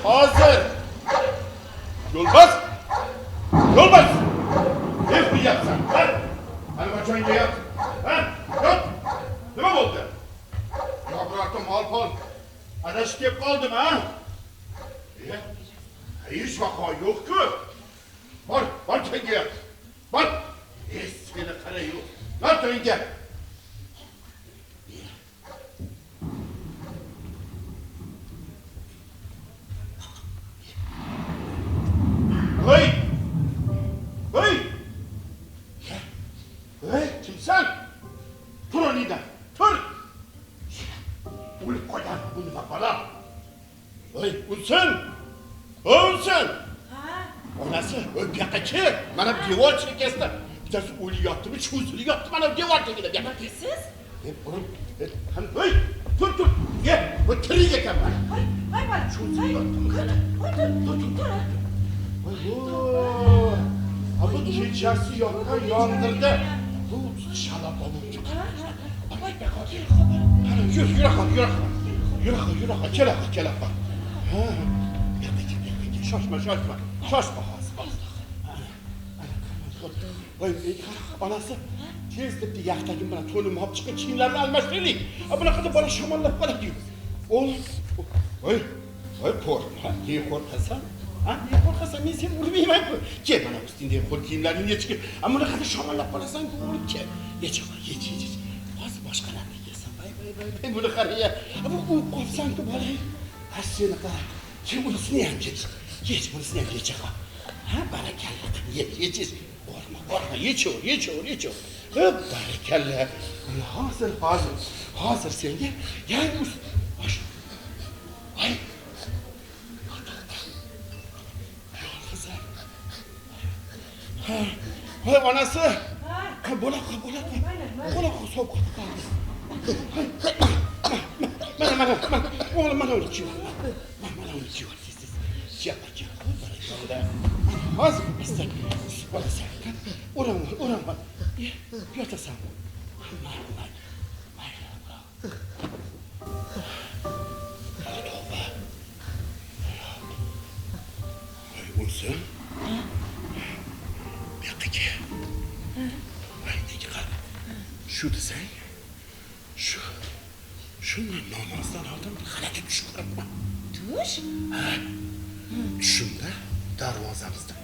Speaker 4: Hazır. Yolbaz. Yolbaz. Ne yapacaksın? Ha? Hani bacağınca yat. Ha? Yat. Ne oldu? Ya bıraktım hal. Adaş kep kaldım ha? Hiç vaka yok ki. Var tenge yat. Var. Seni kara yok. Lan tenge. Hey! Hey! Hey, kimsen? Tur önünden, tur! Ulup koyar bunu bak bana. Hey, Ulsun! Ulsun! Onası, öp yakacı. Bana bir devar çekesti. Bir tanesi ulu yattı mı, çuzulu yattı, bana bir devar çekildi.
Speaker 1: siz?
Speaker 4: Hey, tur! Ye, bu tırı yeken ben.
Speaker 1: Hay bana.
Speaker 4: Çuzulu yattı mı?
Speaker 1: Dur.
Speaker 4: Bu keçesi yaktan yandırdı. Bu şalap olunca. Yürü, gel. Şaşma. Anası, tez dedi yaktaki bana tolum hap çıkın çiğnlerini almasın. Buna kadar bana şamallap bana diyor. Oğlum, korkma, niye korkasan? Niye korkasan, niye sen ulmayayım hep? Gel bana üstünde kol kiyimlerini ye çıkın. Ama ne kadar şamallap bana sen oğlum gel. Ye çıkar, ye. Az başkalarını yesen, bay. Bunu karıya. Ama bu kopsan ki bana. Seni kadar. Sen ulusunu yem geç. Geç ulusunu yem geç. Barakalla, ye. Korkma, ye çoğur. Barakalla. Hazır sen gel. Gel usul. Baş. Ay. Hay anası. Bola soğuk kaldı. Oğlum, mana uni kiyib ol. Mana uni kiyib ol. Japa. Hozir bizda bo'lasan. O'ram. Yotasan. Mayli. O'lsin. Bu yoqqa. Nega qara. Shu desang, shuni namozdan oldin bir xalaqqa tushib qolibman.
Speaker 1: Tush?
Speaker 4: Tushimda darvozamizda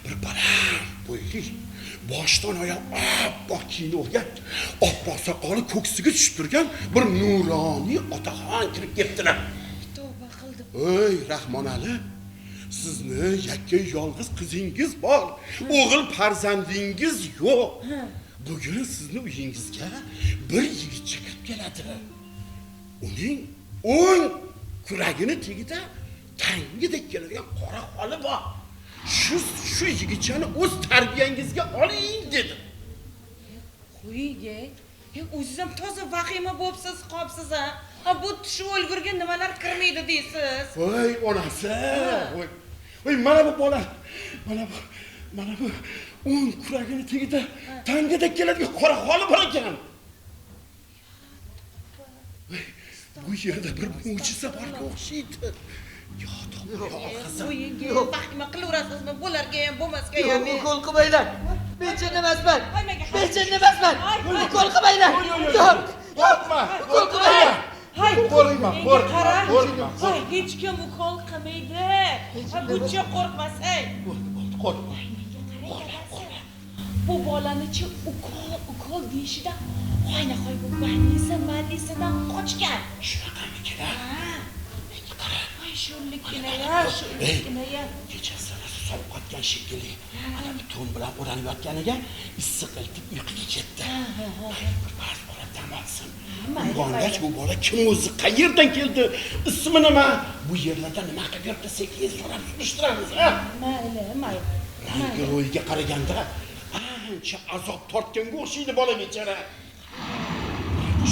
Speaker 4: bir baland bo'yli, boshdan oyoq oppoq kiyini olgan, oppoq soqoli ko'ksiga tushib turgan bir nuroniy otaxon kirib ketdilar.
Speaker 1: Tavba qildim.
Speaker 4: Ey Rahmonali, sizni yakka yolg'iz qizingiz bor, o'g'il farzandingiz yo'q. Bugun sizni uyingizga bir yigitcha kirib keladi. Uning o'ng kuragini tagida tangidek keladigan qora xoli bor. Shu yigitchani o'z tarbiyangizga oling dedi.
Speaker 1: Qo'yga. O'zingiz ham toza vahima bo'libsiz, qopsiz ha. Bu tushib o'lgurga nimalar kirmaydi deysiz.
Speaker 4: Voy onasi. Voy mana bu bola. Mana bu o'ng kuragini tagida tangidek keladigan qora xoli bor ekan. Bu yerda bir mo'jiza borga o'xshaydi. Yo,
Speaker 1: Qo'yga vahima qilaverasizmi? Bularga ham bo'lmasga ham.
Speaker 5: Qo'l qilmanglar. Men chin emasman. Men chin emasman. Qo'l qilmanglar.
Speaker 4: Qo'rqma. Qo'rqma.
Speaker 1: Voy, hech kim ukol qilmaydi. Buncha qo'rqmasang.
Speaker 4: Qo'rqma.
Speaker 1: Bu bolani-chi ukol deyishida hoynahoy bu malisadan qochgan.
Speaker 4: Shunaqamikin-a?
Speaker 1: Voy, sho'rlikgina ya.
Speaker 4: Kechasi sovqotgan shekilli. Ana bir to'n bilan o'ranib yotganiga issiq iltib uyquga ketdi. Bir ba'zi bola dam olsin. Uyg'ongach bu bola kim o'zi, qayerdan keldi, ismi nima? Bu yerlarda nima qilib yuribdi, sekin so'rab surishtiramiz, ha?
Speaker 1: Mayli.
Speaker 4: Rangi ro'yiga qaraganda ancha azob tortganga o'xshaydi bola bechora.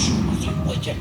Speaker 4: Shu azob qo'ygan.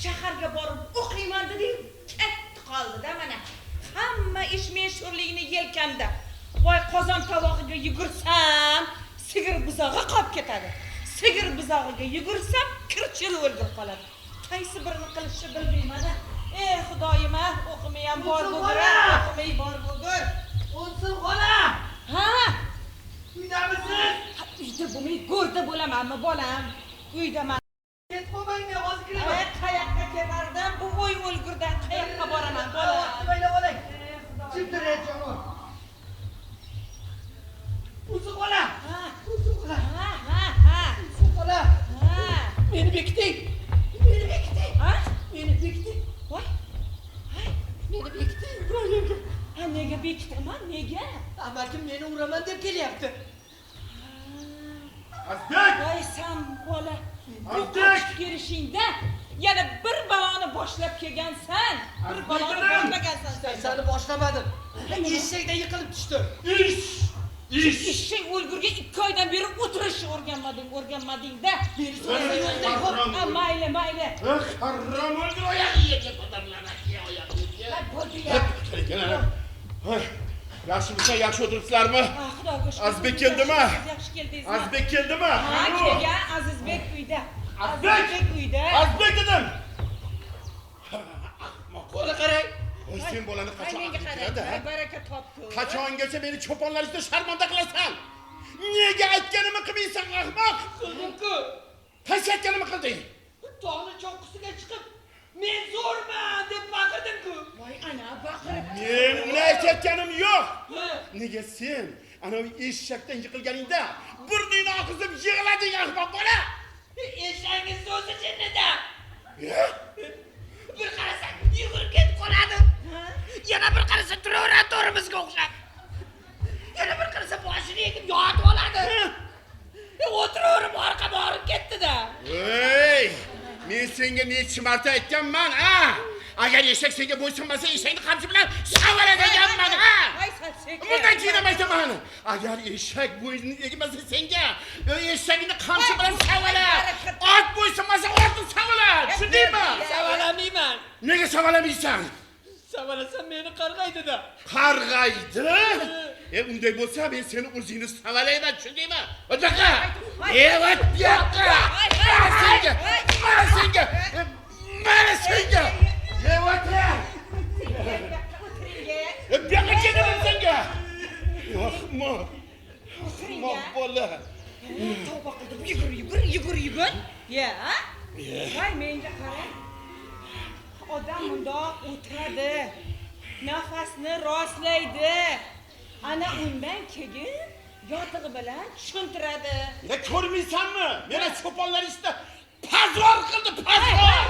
Speaker 1: Shaharga borib o'qiyman dedim, ketdi qoldi-da mana. Hamma ish men sho'rligini yelkamda. Voy, qozon tovog'iga yugursam, sigir buzog'i qolib ketadi. Sigir buzog'iga yugursam, kirchil o'ldirib qoladi. Qaysi birini qilishni bilmayman-a. Ey Xudoyim, o'qimay ham bor bo'lgur, o'qimay bor bo'lgur.
Speaker 5: O'lsin xola.
Speaker 1: Ha?
Speaker 5: Uydamisiz?
Speaker 1: Uyda bo'lmay, go'rda bo'lamanmi, bolam? Uydaman.
Speaker 5: Ket qo'ymanglar, hozir kelaman.
Speaker 1: Qayoqqa ketardim? Bu voy o'lgurdan qayoqqa boraman, bolam?
Speaker 5: Mayli oling. Chimdir aytjon. O'zi xola. O'zi xola. O'zi xola. Meni bekiting.
Speaker 1: Ha?
Speaker 5: Meni bekiting.
Speaker 1: Voy.
Speaker 5: Meni bekiting.
Speaker 1: Nega bekitaman? Nega?
Speaker 5: Amakim meni uraman deb kelyapti.
Speaker 4: Azbek!
Speaker 1: Voy, sen bola.
Speaker 4: Azbek!
Speaker 1: Kelishingda yana bir baloni boshlab kelgansan. Bir baloni boshlagansan sen.
Speaker 5: Seni boshlamadim. Eshakda yiqilib tushdim.
Speaker 4: Ish!
Speaker 1: Eshak o'lgurga 2 oydan beri o'tirishni o'rganmading-da.
Speaker 5: Meni so'rasa yo'ldan qo'y.
Speaker 1: Mayli.
Speaker 4: Harom o'lgur oyog'iga ketadilar, oyog'iga.
Speaker 1: Bo'ldi ya.
Speaker 4: Yaxshimisan, yaxshi o'tiribsizlarmi?
Speaker 1: Xudoga shukr.
Speaker 4: Azbek keldimi?
Speaker 1: Yaxshi keldingizmi?
Speaker 4: Azbek keldimi?
Speaker 1: Ha, kelgan Azizbek uyda.
Speaker 4: Azbek
Speaker 1: uyda.
Speaker 4: Azbek dedim.
Speaker 5: Qo'li qarang.
Speaker 4: Voy, sen bolani qachon
Speaker 1: Menga
Speaker 4: aql
Speaker 1: qarang,
Speaker 4: kiradi?
Speaker 1: baraka topdi.
Speaker 4: Qachongacha meni cho'ponlarishda sharmanda qilasan? Nega aytganimni qilmaysan, ahmoq?
Speaker 5: Qildim-ku.
Speaker 4: Qaysi aytganimni qilding?
Speaker 5: Tog'ni cho'qqisiga chiqib, men zo'rman deb baqirdim-ku.
Speaker 1: Voy, ana baqirib.
Speaker 4: Men uni aytayotganim yo'q. Nega sen ana eshakdan yiqilganingda burningni oqizib yig'lading ahmoq bola.
Speaker 5: Eshangiz so'zi jinnida.
Speaker 4: Ya?
Speaker 5: Bir qarasang yugurib ketib qoladi. Yana bir qarasa turaveradi to'rimizga o'xshab. Yana bir qarasa boshini egib yotib oladi. O'tiraverib orqaga borib ketdi-da.
Speaker 4: Ey! Men senga necha marta aytganman, ha? Agar eshak senga bo'ysunmasa, eshakni qamchi bilan savala deganman, ha?
Speaker 1: Ay salsek.
Speaker 4: Bundan keyin ham aytaman. Agar eshak bo'ynini egmasa senga, eshagini qamchi bilan savala. Ot bo'ysunmasa, otni savala. Tushundingmi?
Speaker 5: Savalamayman.
Speaker 4: Nega savalamaysan?
Speaker 5: Savalasam meni qarg'aydi-da.
Speaker 4: Qarg'aydi? Unday bo'lsa men seni o'zingni savalayman, tushundingmi? O'taqa. Vat yoqqa. Mana senga. Mana senga. Yevatla. Buyoqqa kelaman senga. Ahmoq. Ahmoq bola.
Speaker 1: Tavba qildim. Yugur. Ya? Voy menga qara. Odam bundoq o'tiradi. Nafasni rostlaydi. Ana undan keyin yotig'i bilan tushuntiradi.
Speaker 4: Ya ko'rmaysanmi? Meni cho'ponlar ishda pazor qildi, pazor.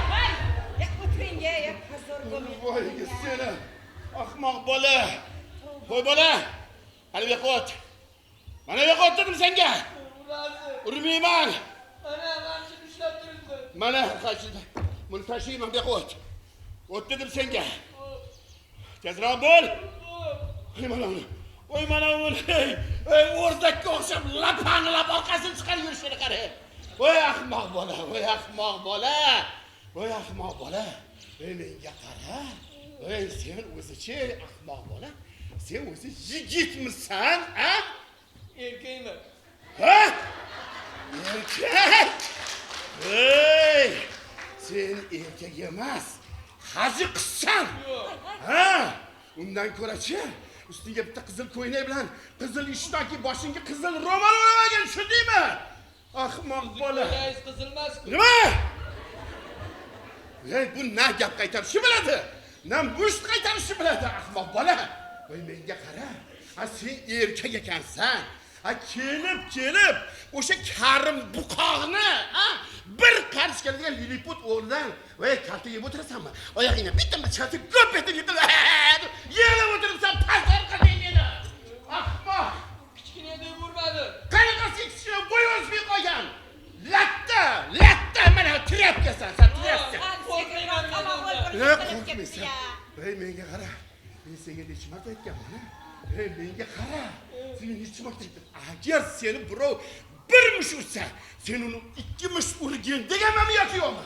Speaker 1: Ya o'tiring ya, pazor bo'lmang.
Speaker 4: Voy seni. Ahmoq bola. Voy bola. Qani bu yoqqa o't. Mana bu yoqqa o't dedim senga. Urmayman.
Speaker 5: Ana g'amchi ushlab turibdi.
Speaker 4: Mana qachida. Buni tashlayman bu yoqqa o't. O't dedim senga. Tezroq bo'l. Voy mana uni. Ey o'rdakka o'xshab lapang'ilab orqasini chiqarib yurishini qara. Voy ahmoq bola, voy ahmoq bola. Voy ahmoq bola. Ey menga qara. Ey sen o'zichi ahmoq bola. Sen o'zi yigitmisan, ha?
Speaker 5: Erkakman.
Speaker 4: Ha? Erkak? Ey! Sen erkak emas. Haji qizsan. Ha? Undan ko'ra-chi, ustiga bitta qizil ko'ylak bilan qizil ishtoki boshingga qizil ro'mol o'ramagan, tushundingmi? Ahmoq bola.
Speaker 5: Rais qizilmas-ku.
Speaker 4: Nima? Ey, bu na gap qaytarishni biladi. Na musht qaytarishni biladi, ahmoq bola. Voy menga qara. Ha sen erkak ekansan. Ha kelib o'sha karim buqoqni, ha? Bir qarsh kelgan liliput o'rnidan, voy kalta yeb o'tirasanmi? Oyog'ingni bitta chatib ko'p etib yiqilib, yelib o'tiribsan, pazor qilding meni. Ahmoq.
Speaker 5: Kichkina deb urmadi.
Speaker 4: Qanaqasi kichkina bo'y o'smay qolgan. Latta mana trapkasan, sen trapka. Qo'rqmaysan. Ey menga qara. Men senga necha marta aytganman, ey menga qara. Sen necha marta aytdim. Agar seni birov bir mush ursa, sen uni ikki mush urgin deganmanmi yoki yo'qmi?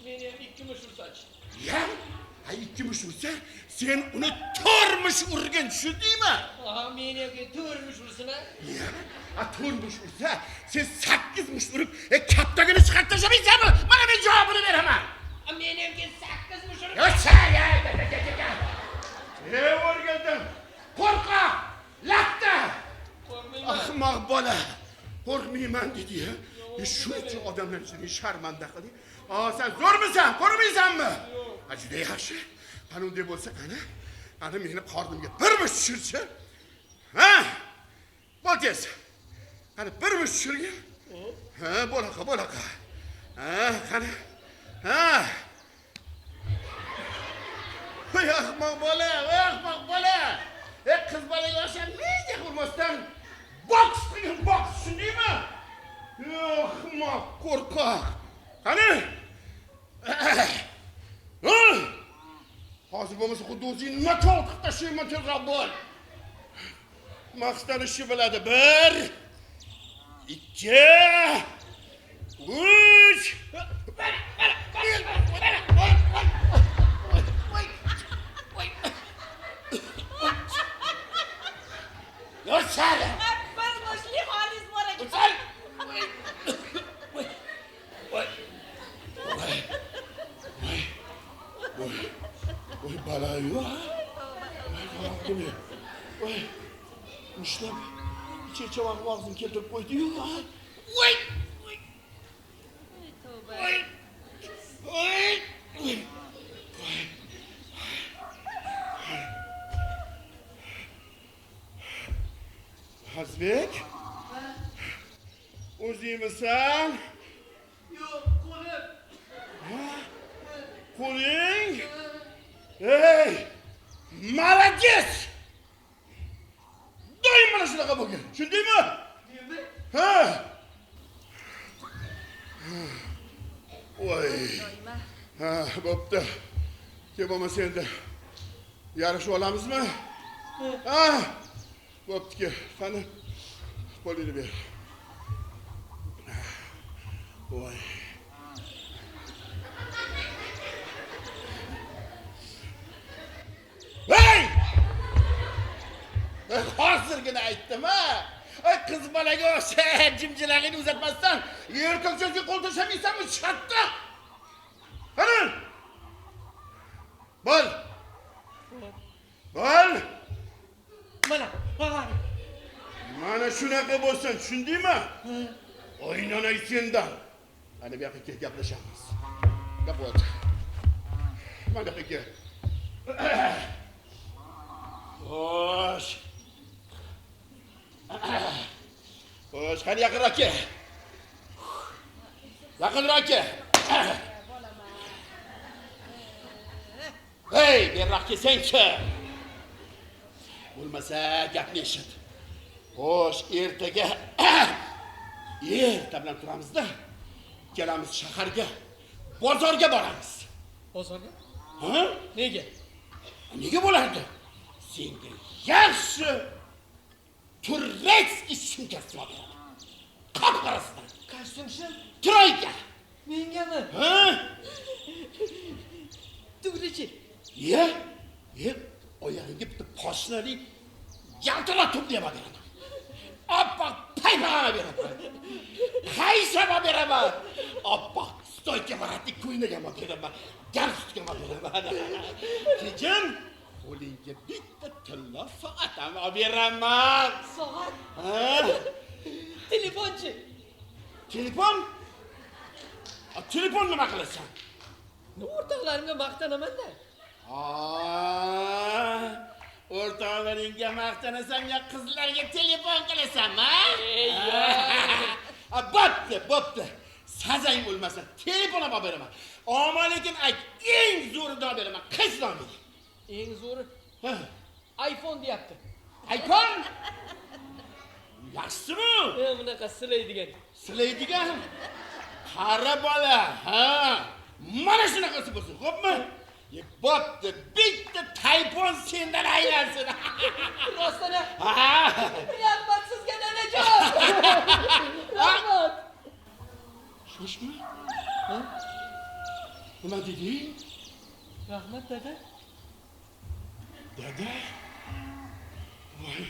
Speaker 5: Meni ham ikki mush ursachi.
Speaker 4: Ya? Ha ikki mush ursa, sen uni to'rt mush urgin, tushundingmi?
Speaker 5: Ha, meni ham to'rt mush ursin-a.
Speaker 4: Ya? Ha to'rt mush ursa, sen 8 mush urib, kaptagini chiqarib tashlamaysanmi? Mana men javobini beraman.
Speaker 5: Meni ham 8 mush urib.
Speaker 4: Ya. Ey o'rgandim. Qo'rqoq, latta. Ahmoq bola. Qo'rqmayman dedi-ya. Shuning uchun odamlar seni sharmanda qildi. Sen zo'rmisan, ko'rmaysanmi? Juda yaxshi. Qani unday bo'lsa, qani meni qornimga bir mush tushirchi. Ha? Bo'tez. Qani bir mush tushirgin. Ha, bo'laqa. Ha, qani. Ha. Voy ahmoq bola. Qiz bola yoshar nega urmasdan boks qilgan boks, tushundingmi? Ahmoq, qo'rqoq. Qani? Hozir bo'lmasa xuddi o'zingni nokaut qilib tashlayman, tezroq bo'l. Maqtanishni biladi. 1 2 3 Yo'sali.
Speaker 1: Bir mushli xolis bor ekan.
Speaker 4: Voy balayu. Voy. Ushlab. Ichi og'zini keltirib qo'ydi-yu. Voy. Hazbek. bo'lasan?
Speaker 5: Yo'q, qo'lim.
Speaker 4: Qo'ling? Ey! Молодец! Doim mana shunaqa bo'lgan. Tushundingmi?
Speaker 5: Nima?
Speaker 4: Ha? Voy. Ha, bo'pti. Kim bo'lmasa endi yarashib olamizmi? Ha? Bo'pti-ki, qani qo'lingni ber. Voy. Hey! Hozirgina aytdim ha. Qiz bolaga o'sha jimjilag'ini uzatmasdan erkak so'zga qo'l tashamaysanmi? Shatta. Qani? Bol. Bol.
Speaker 5: Mana.
Speaker 4: Mana shunaqa bo'lsin, tushundingmi? O'ynanay sendan. Ana bu yoqqa kel, gaplashamiz. Gap bo'ldi. Mana bu yoqqa. Xo'sh. Xo'sh, qani yaqinroq kel. Yaqinroq kel. Hey, berroq kelsan-chi. Bo'lmasa gapni eshit. Xo'sh, ertaga erta bilan turamizda. Kelamiz shaharga, bozorga boramiz.
Speaker 5: Bozorga?
Speaker 4: Ha?
Speaker 5: Nega?
Speaker 4: Nega bo'lardi? Senga yaxshi turretskiy sumkasi olib beraman. Qop-qorasidan.
Speaker 5: Kostyumchi?
Speaker 4: Troyka.
Speaker 5: Mengami?
Speaker 4: Ha?
Speaker 5: Tugrichi.
Speaker 4: Ye? Oyog'iga bitta poshnali yaltiratib deb beraman. Oppoq paypama beraman. Qaysama beraman. Oppoq stoyka baratni ko'ynaga beraman. Galstukga beraman. Keyin qo'lingga bitta tilla soat ham beraman.
Speaker 5: Soat?
Speaker 4: Ha?
Speaker 5: Telefonchi?
Speaker 4: Telefon? Telefon nima qilasan?
Speaker 5: O'rtoqlarimga maqtanaman-da.
Speaker 4: O'rtoqlaringga maqtanasan ya qizlarga telefon qilasanmi? Bo'pti. Sazang bo'lmasa telefon olib beraman. Ammo lekin ayt, eng zo'rini olib beraman. Qaysini olib beraman?
Speaker 5: Eng zo'ri iPhone deyapti.
Speaker 4: iPhone? Yaxshimi?
Speaker 5: Bunaqa silaydigan.
Speaker 4: Silaydigan? Qara bola, ha. Mana shunaqasi bo'lsin, xo'pmi? Bo'pti, bitta iPhone sendan aylansin.
Speaker 5: Rostana?
Speaker 4: Ha.
Speaker 5: Rahmat sizga nanajon. Rahmat.
Speaker 4: Shoshma. Ha? Nima deding?
Speaker 5: Rahmat dada.
Speaker 4: Dada? Voy.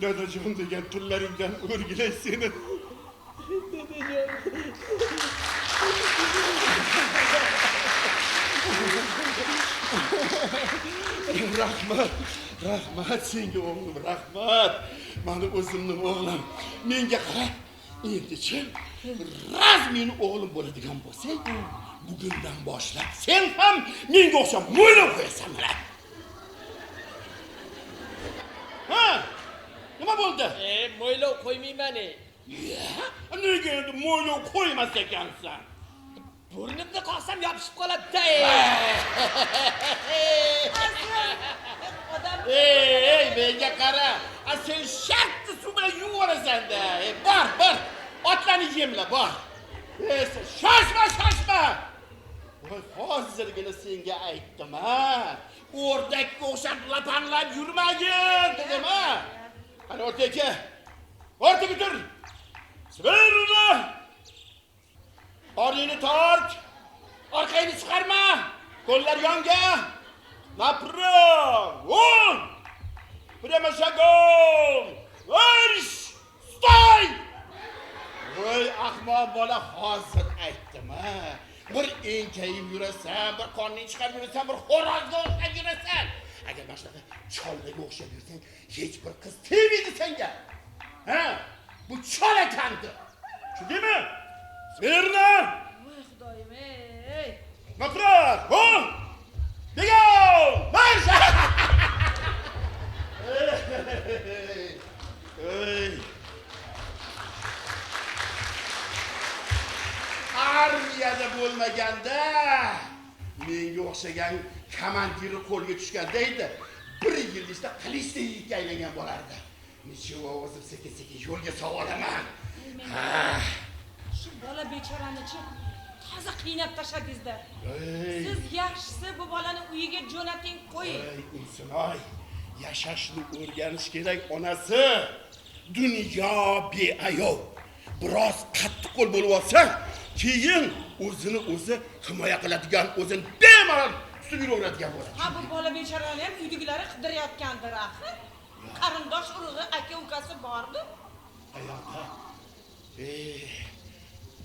Speaker 4: Dadajon degan tillaringdan o'rgilay seni.
Speaker 5: Dadajon.
Speaker 4: Rahmat senga o'g'lim, rahmat. Mani o'zimning o'g'lim. Menga qara. Endi-chi, razming o'g'lim bo'ladigan bo'lsang, bugundan boshlab sen ham menga o'xshab mo'ylab qo'yasan mana. Ha? Nima bo'ldi?
Speaker 5: Mo'ylov qo'ymayman-e.
Speaker 4: Nega endi mo'ylov qo'ymas ekansan?
Speaker 5: Burnimni qoqsam yopishib qoladi-da.
Speaker 4: Ey, menga qara. Sen shartta suv bilan yuvib olasan-da. Bor. Otlarni yemla, bor. Shoshma. Voy, hozirgina senga aytdim, ha. O'rdakka o'xshab lapanlab yurmagin, dedim-a. Qani o'rtaga tur. Sibirni. Oringni tort. Orqangni chiqarma. Qo'llar yonga. Напрям! Вон! Прямо шагом! Марш! Стой! Voy, ahmoq bola, hozir aytdim, ha. Bir enkayib yurasan, bir qorning chiqarib yurasan, bir xo'rozga o'xshab yurasan. Agar mana shunaqa chollarga o'xshab yursang, hech bir qiz tegmaydi senga. Ha? Bu chol ekandir. Tushundingmi? Smirna!
Speaker 5: Voy xudoyim, ey.
Speaker 4: Напрям! Вон! Бегом! Марш! Ey! armiyada bo'lmaganda menga o'xshagan komandiri qo'lga tushganda edi. 1 yil ichida qilichlikka aylangan bo'lardi. Nechava o'zim sekin-sekin yo'lga savolaman.
Speaker 1: Shu bola bechorani-chi toza qiynab tashladingizda. Siz yaxshisi bu bolani uyiga jo'nating qo'ying.
Speaker 4: Ey insonoy, yashashni o'rganish kerak onasi. Dunyo beayov. Biroz qattiqqo'l bo'lib olsang, keyin o'zini o'zi himoya qiladigan, o'zini bemalol tutib yuraveradigan bo'ladi.
Speaker 1: Ha, bu bola bechorani ham uydagilari qidirayotgandir axir. Qarindosh urug'i, aka-ukasi bormi?
Speaker 4: Hayotda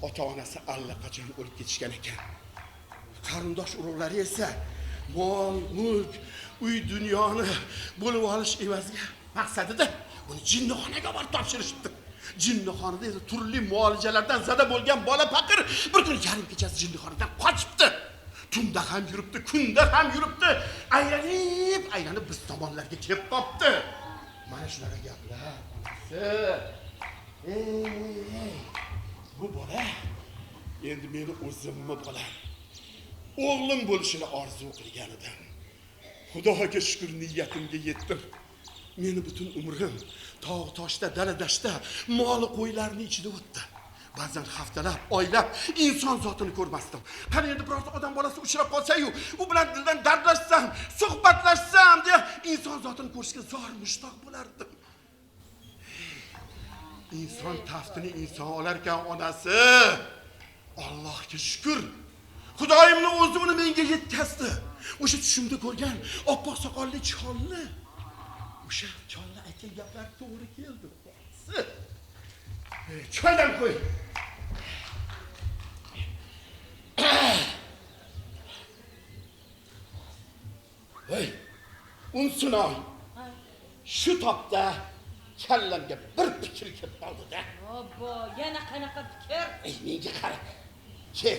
Speaker 4: ota-onasi allaqachon o'lib ketishgan ekan. Qarindosh urug'lari esa mol, mulk, uy dunyoni bo'lib olish evaziga maqsadida uni jinnixonaga olib topshirishibdi. Jinnixonada esa turli muolajalardan zada bo'lgan bola faqir bir kun yarim kechasi jinnixonadan qochibdi. Tunda ham yuribdi, kunda ham yuribdi. Aylanib biz tomonlarga kelib qopti. Mana shunaqa gaplar. Bu bola endi meni o'zimmi bolam. O'g'lim bo'lishini orzu qilgan edim. Xudoga shukr, niyatimga yetdim. Meni butun umrim tog' toshda, dala-dashta, mol qo'ylarning ichida o'tdi. Ba'zan haftalab, oylab inson zotini ko'rmasdim. Qani endi biroz odam bolasi uchrab qolsa-yu, u bilan dildan dardlashsam, suhbatlashsam deya inson zotini ko'rishga zor mushtoq bo'lardim. İnson taftini inson olarkan onasi. Allohga shukr. Xudoyimning o'zi uni menga yetkazdi. O'sha tushimda ko'rgan oppoq soqolli cholni. O'sha cholni aytgan gaplar to'g'ri keldi. Choydan qo'y. Voy, unsunoy. Shu topda kallamga bir fikr kelib qoldi-da.
Speaker 1: Obbo, yana qanaqa fikr?
Speaker 4: Menga qara. Ke,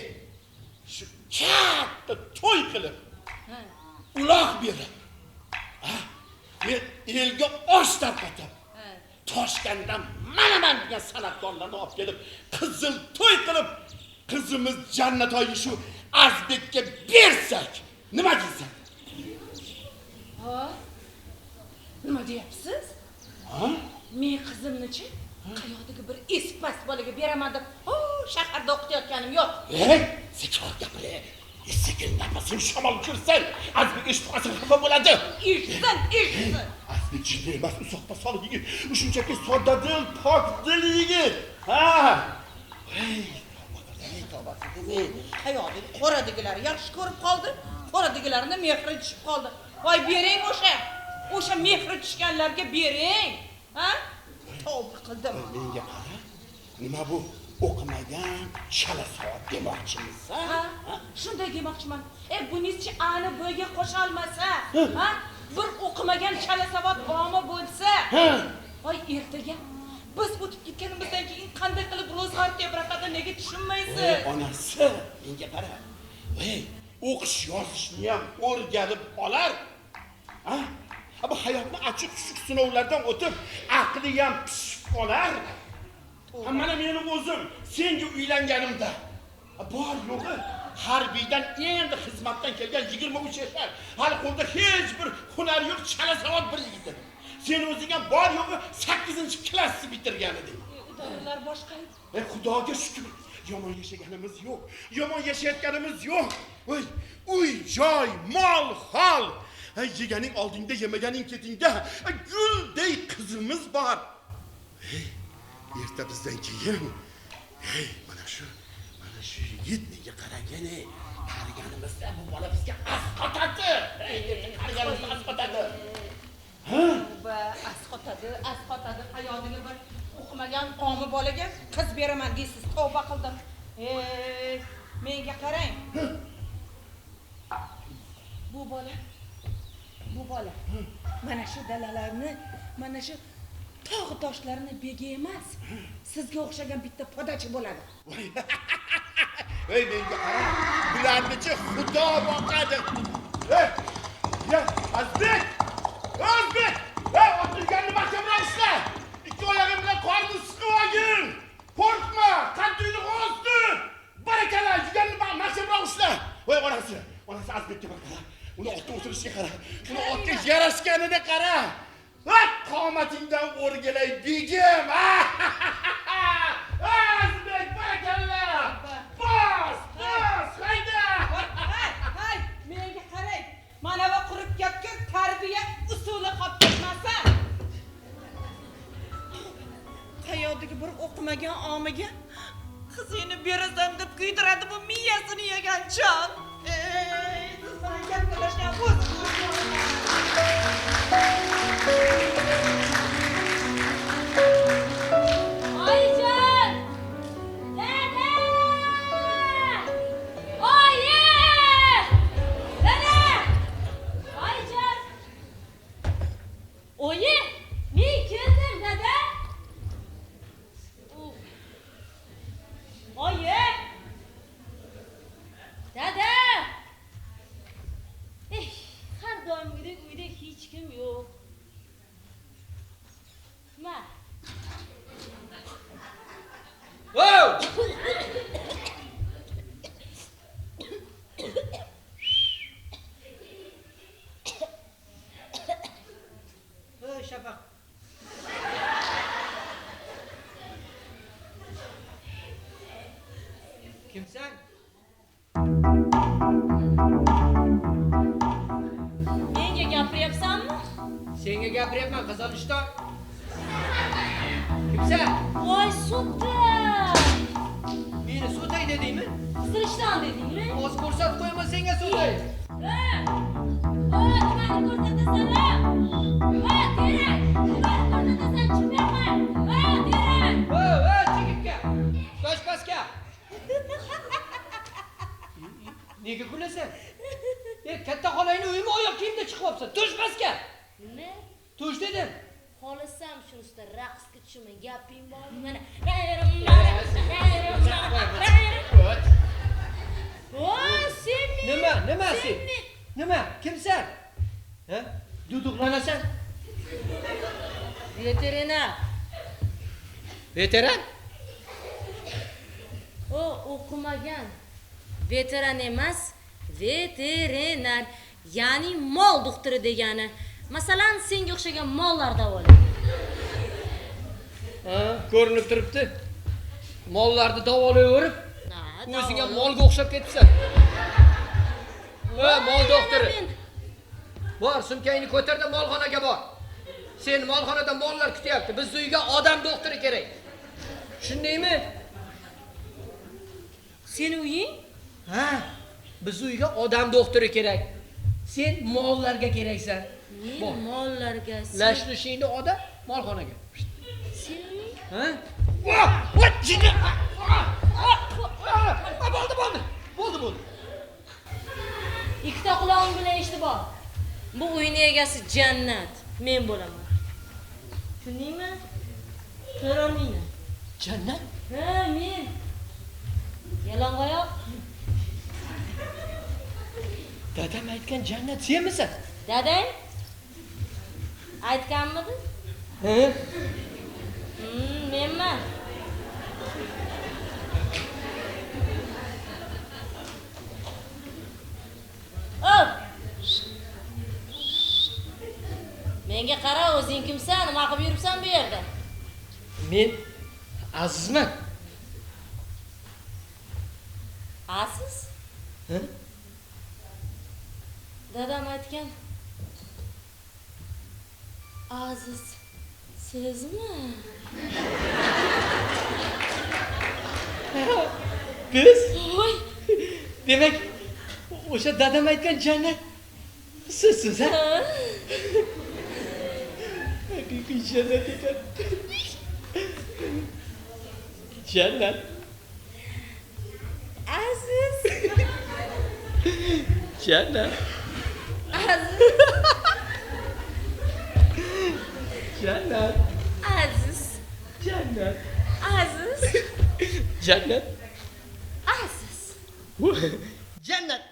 Speaker 4: shu katta to'y qilib, uloq berib, men elga osh tarqatib, Toshkentdan mana degan san'atkorlarni olib kelib, qizil to'y qilib, qizimiz Jannatoyga shu Azbekka bersak, nima deysan?
Speaker 1: Ha? Nima deyapsiz?
Speaker 4: Ha?
Speaker 1: Men qizimni-chi qayoqdagi bir espas bolaga beraman deb, shaharda o'qitayotganim yo'q.
Speaker 4: Sekor gapir. Sekin nafasin shamol kirsan, Azbek eshitqasa xafa bo'ladi.
Speaker 1: Eshitsin.
Speaker 4: Azbek jinni emas, uzoqda sog' yigit. Shunchaki soddadil, pokdil yigit. Ha!
Speaker 1: Qayoqdagi qoradigilar yaxshi ko'rib qoldi, qoradigilarning mehri tushib qoldi. Voy, bering o'sha mehri tushganlarga bering. Ha? Tavba qildim.
Speaker 4: Menga qara. Nima bu? O'qimagan chala savod demoqchimisan?
Speaker 1: Ha? Shunday demoqchiman. Bunisi ani bo'yga qo'sha olmasa, ha? Bir o'qimagan chala savod omi bo'lsa, voy ertaga biz o'tib ketganimizdan keyin qanday qilib ro'zg'or tebratadi, nega tushunmaysiz?
Speaker 4: Onasi, menga qara. O'qish yozishni ham o'rganib olar. Ha? Bu hayotni achchiq-chuchuq sinovlardan o'tib, aqli ham pishib qolar. Mana meni o'zim senga uylanganimda bor yo'g'i harbiydan endi xizmatdan kelgan 23 yoshlar, hali qo'lda hech bir hunar yo'q, chala savod bir yigit. Sen o'zing ham bor yo'g'i 8-klassni bitirgan eding.
Speaker 1: Idoralar boshqa.
Speaker 4: Xudoga shukr, yomon yashaganimiz yo'q, yomon yashayotganimiz yo'q. Uy, joy, mol, hol. Yeganing oldingda, yemaganing ketingda guldek qizimiz bor. Erta bizdan keyin mana shu yigit nega qaragani, qariganimizda bu bola bizga asqotadi. Qariganimizda asqotadi.
Speaker 1: Asqotadi. Hayotini bir o'qimagan omi bolaga qiz beraman deysiz. Tavba qildim. Menga qarang. Bu bola mana shu dalalarni, mana shu tog' toshlarni begi emas, sizga o'xshagan bitta podachi bo'ladi.
Speaker 4: Menga qara, bularni-chi Xudo boqadi. Azbek! O'tirganni mahkamdan ishla. Ikki oyog'im bilan qorni siqib olgin. Qo'rqma, qaddingni qo'zdi. Barakalla. o'tirishga qara. Shuni otga yarashganini qara. Ha, qomatingdan o'rgilay begim. Azizbek, barakalla. Bos, hayda.
Speaker 1: Hay, menga qarang. Mana bu qurib ketgan tarbiya usuli qolib ketmasa. Hayotdagi bir o'qimagan omiga qizingni berasan deb kuydiradi bu miyasini yegan jon. Siz bilan gap talashgan
Speaker 2: Oyijon! Dada! Oyi! Dada! Oyijon! Oyi, men keldim, dada. Oyi! Dada! Har doimgidek uyda hech kim yo'q. Ma.
Speaker 5: Wow! Shafaq. Kimsan?
Speaker 2: Menga gapiryapsanmi?
Speaker 5: Senga gapiryapman, Qozog'iston. Kimsan?
Speaker 2: Voy sudda!
Speaker 5: Meni sotay dedingmi?
Speaker 2: Qizilishton dedingmi?
Speaker 5: Oz ko'rsatib qo'yaman senga sotay.
Speaker 2: Nimani ko'rsatasan? Derak! Nimani ko'rsatasan? Chiqmayapman! Derak!
Speaker 5: Chigitga. Tosh pastga. Nega kulasan? Katta xolangni uyimi oyoq kiyimda chiqyapsan. Tush pastga.
Speaker 2: Nima?
Speaker 5: Tush dedim.
Speaker 2: Xohlasam shunisi raqsga tushaman, gaping bormi? Mana. Sen
Speaker 5: Nima sen? Nima? Kimsan? Ha? Duduqlanasan?
Speaker 2: veterinar.
Speaker 5: Veteran?
Speaker 2: O o'qimagan. Veteran emas, veterinar. Ya'ni mol doktori degani. Masalan, senga o'xshagan mollar davolaydi.
Speaker 5: Ha, ko'rinib turibdi. Mollarni davolayverib, o'zingga molga o'xshab ketibsan. Mol doktori. Bor, sumkangni ko'tarda molxonaga bor. Sen molxonada mollar kutyapti. Biz uyga odam doktori kerak. Tushundingmi?
Speaker 2: Sen uying?
Speaker 5: Ha, biz uyga odam doktori kerak. Sen mollarga keraksan.
Speaker 2: Men mollarga.
Speaker 5: Lashlushingni oda molxonaga.
Speaker 2: Sen uying?
Speaker 5: Ha? Bo'ldi.
Speaker 2: Ikkita quloqing bilan eshitib ol. Bu uyning egasi jannat. Men bo'laman. Tushundingmi? Ko'rolmayman.
Speaker 5: Jannat?
Speaker 2: Ha, men. Yalang'oyoq.
Speaker 5: Dadam aytgan jannat senmisan?
Speaker 2: Dadang? Aytganmidi?
Speaker 5: Ha?
Speaker 2: Menman. Oh! Menga qara, o'zing kimsan? Nima qilib yuribsan bu yerda?
Speaker 5: Men Azizman.
Speaker 2: Aziz?
Speaker 5: Ha?
Speaker 2: Dadam aytgan. Aziz sizmi?
Speaker 5: Biz?
Speaker 2: Voy!
Speaker 5: Demak, o'sha dadam aytgan jannat sizsiz, ha? Haqiqiy jannat ekan. Jannat.
Speaker 2: Aziz.
Speaker 5: Jannat.
Speaker 2: Aziz.
Speaker 5: Jannat.
Speaker 2: Aziz.
Speaker 5: Jannat.
Speaker 2: Aziz.
Speaker 5: Jannat.
Speaker 2: Aziz.
Speaker 5: Jannat.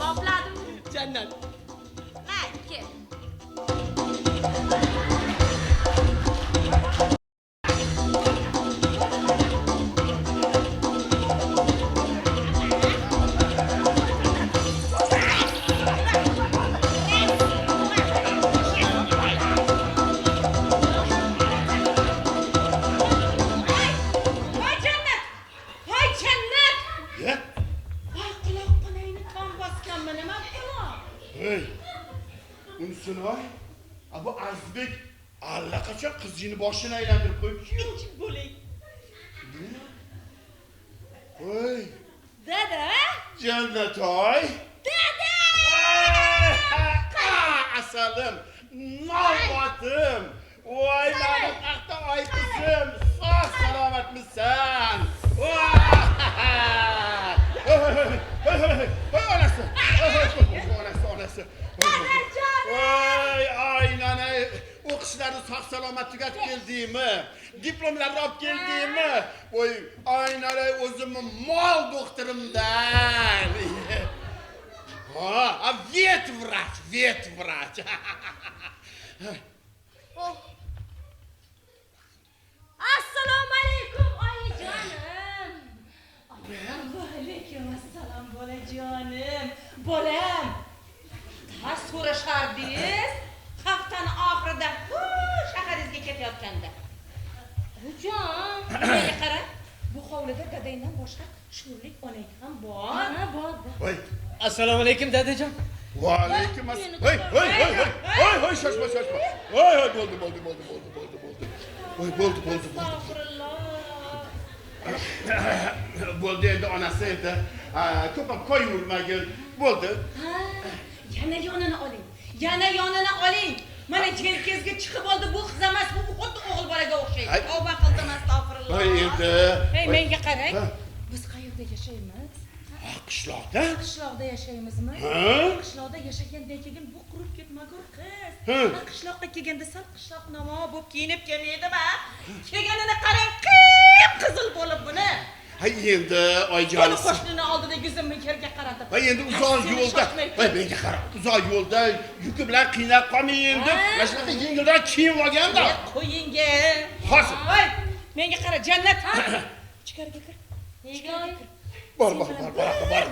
Speaker 2: Bopladim.
Speaker 5: Jannat.
Speaker 2: Mayke.
Speaker 4: voy. Bu Azizbek allaqachon qizini boshini aylantirib qo'yibdi.
Speaker 1: Tinch bo'ling.
Speaker 4: Voy,
Speaker 1: Dada!
Speaker 4: Jannatoy.
Speaker 1: Dada!
Speaker 4: Asalim, navbatim. Voy, meni taxta oy qizim, sog' salomatmisan? Voy, onasi. Onasi. Voy, aynanay, o'qishlarni sog' salomat tugatib keldingmi? Diplomlarni olib keldingmi? Voy, aynanay o'zimni mol doktorimdan. Ha, vet vrach.
Speaker 2: Assalomu alaykum oyijonim.
Speaker 1: Alaykum assalom bolajonim. Bolam. Tas so'rashardingiz. Haftani oxirida shaharingizga ketayotganda.
Speaker 2: Bujon,
Speaker 1: Menga qara. Bu hovlida dadangdan boshqa sho'rlik onang ham bor.
Speaker 2: ana bor.
Speaker 4: Voy,
Speaker 5: Assalomu alaykum dadajon.
Speaker 4: va alaykum assalom. Voy, shoshma. Voy, bo'ldi. Voy, bo'ldi.
Speaker 1: Astag'firulloh.
Speaker 4: Bo'ldi endi onasi endi. Ko'p ham qo'yilmagin. Bo'ldi.
Speaker 1: Yana yonini oling. Mana jelkangizga chiqib oldi, bu qiz emas, bu xuddi o'g'il bolaga o'xshaydi. Tavba qildim, astag'firulloh.
Speaker 4: Voy endi.
Speaker 1: Hey, menga qarang. Biz qayerda yashaymiz?
Speaker 4: Qishloqda?
Speaker 1: Qishloqda yashaymizmi?
Speaker 4: Ha?
Speaker 1: Qishloqda yashagandan keyin bu qurib ketmagur qiz.
Speaker 4: Ha.
Speaker 1: Qishloqqa kelganda sal qishloq namo bo'lib kiyinib kelmaydimi? Kelganini qarang, qip-qizil bo'lib buni.
Speaker 4: Hay endi
Speaker 1: Qo'ni
Speaker 4: oyijon.
Speaker 1: qo'shnini oldida yuzimni yerga qaratib.
Speaker 4: Voy endi uzoq yo'lda. Voy menga qara. Uzoq yo'lda yuki bilan qiynab qolmayin deb, mana shunaqa yengilroq kiyib olganda.
Speaker 1: Qo'yinga.
Speaker 4: Hozir.
Speaker 1: Voy, menga qara, jannat. Ichkariga kir. Ichkariga kir.
Speaker 4: Bor.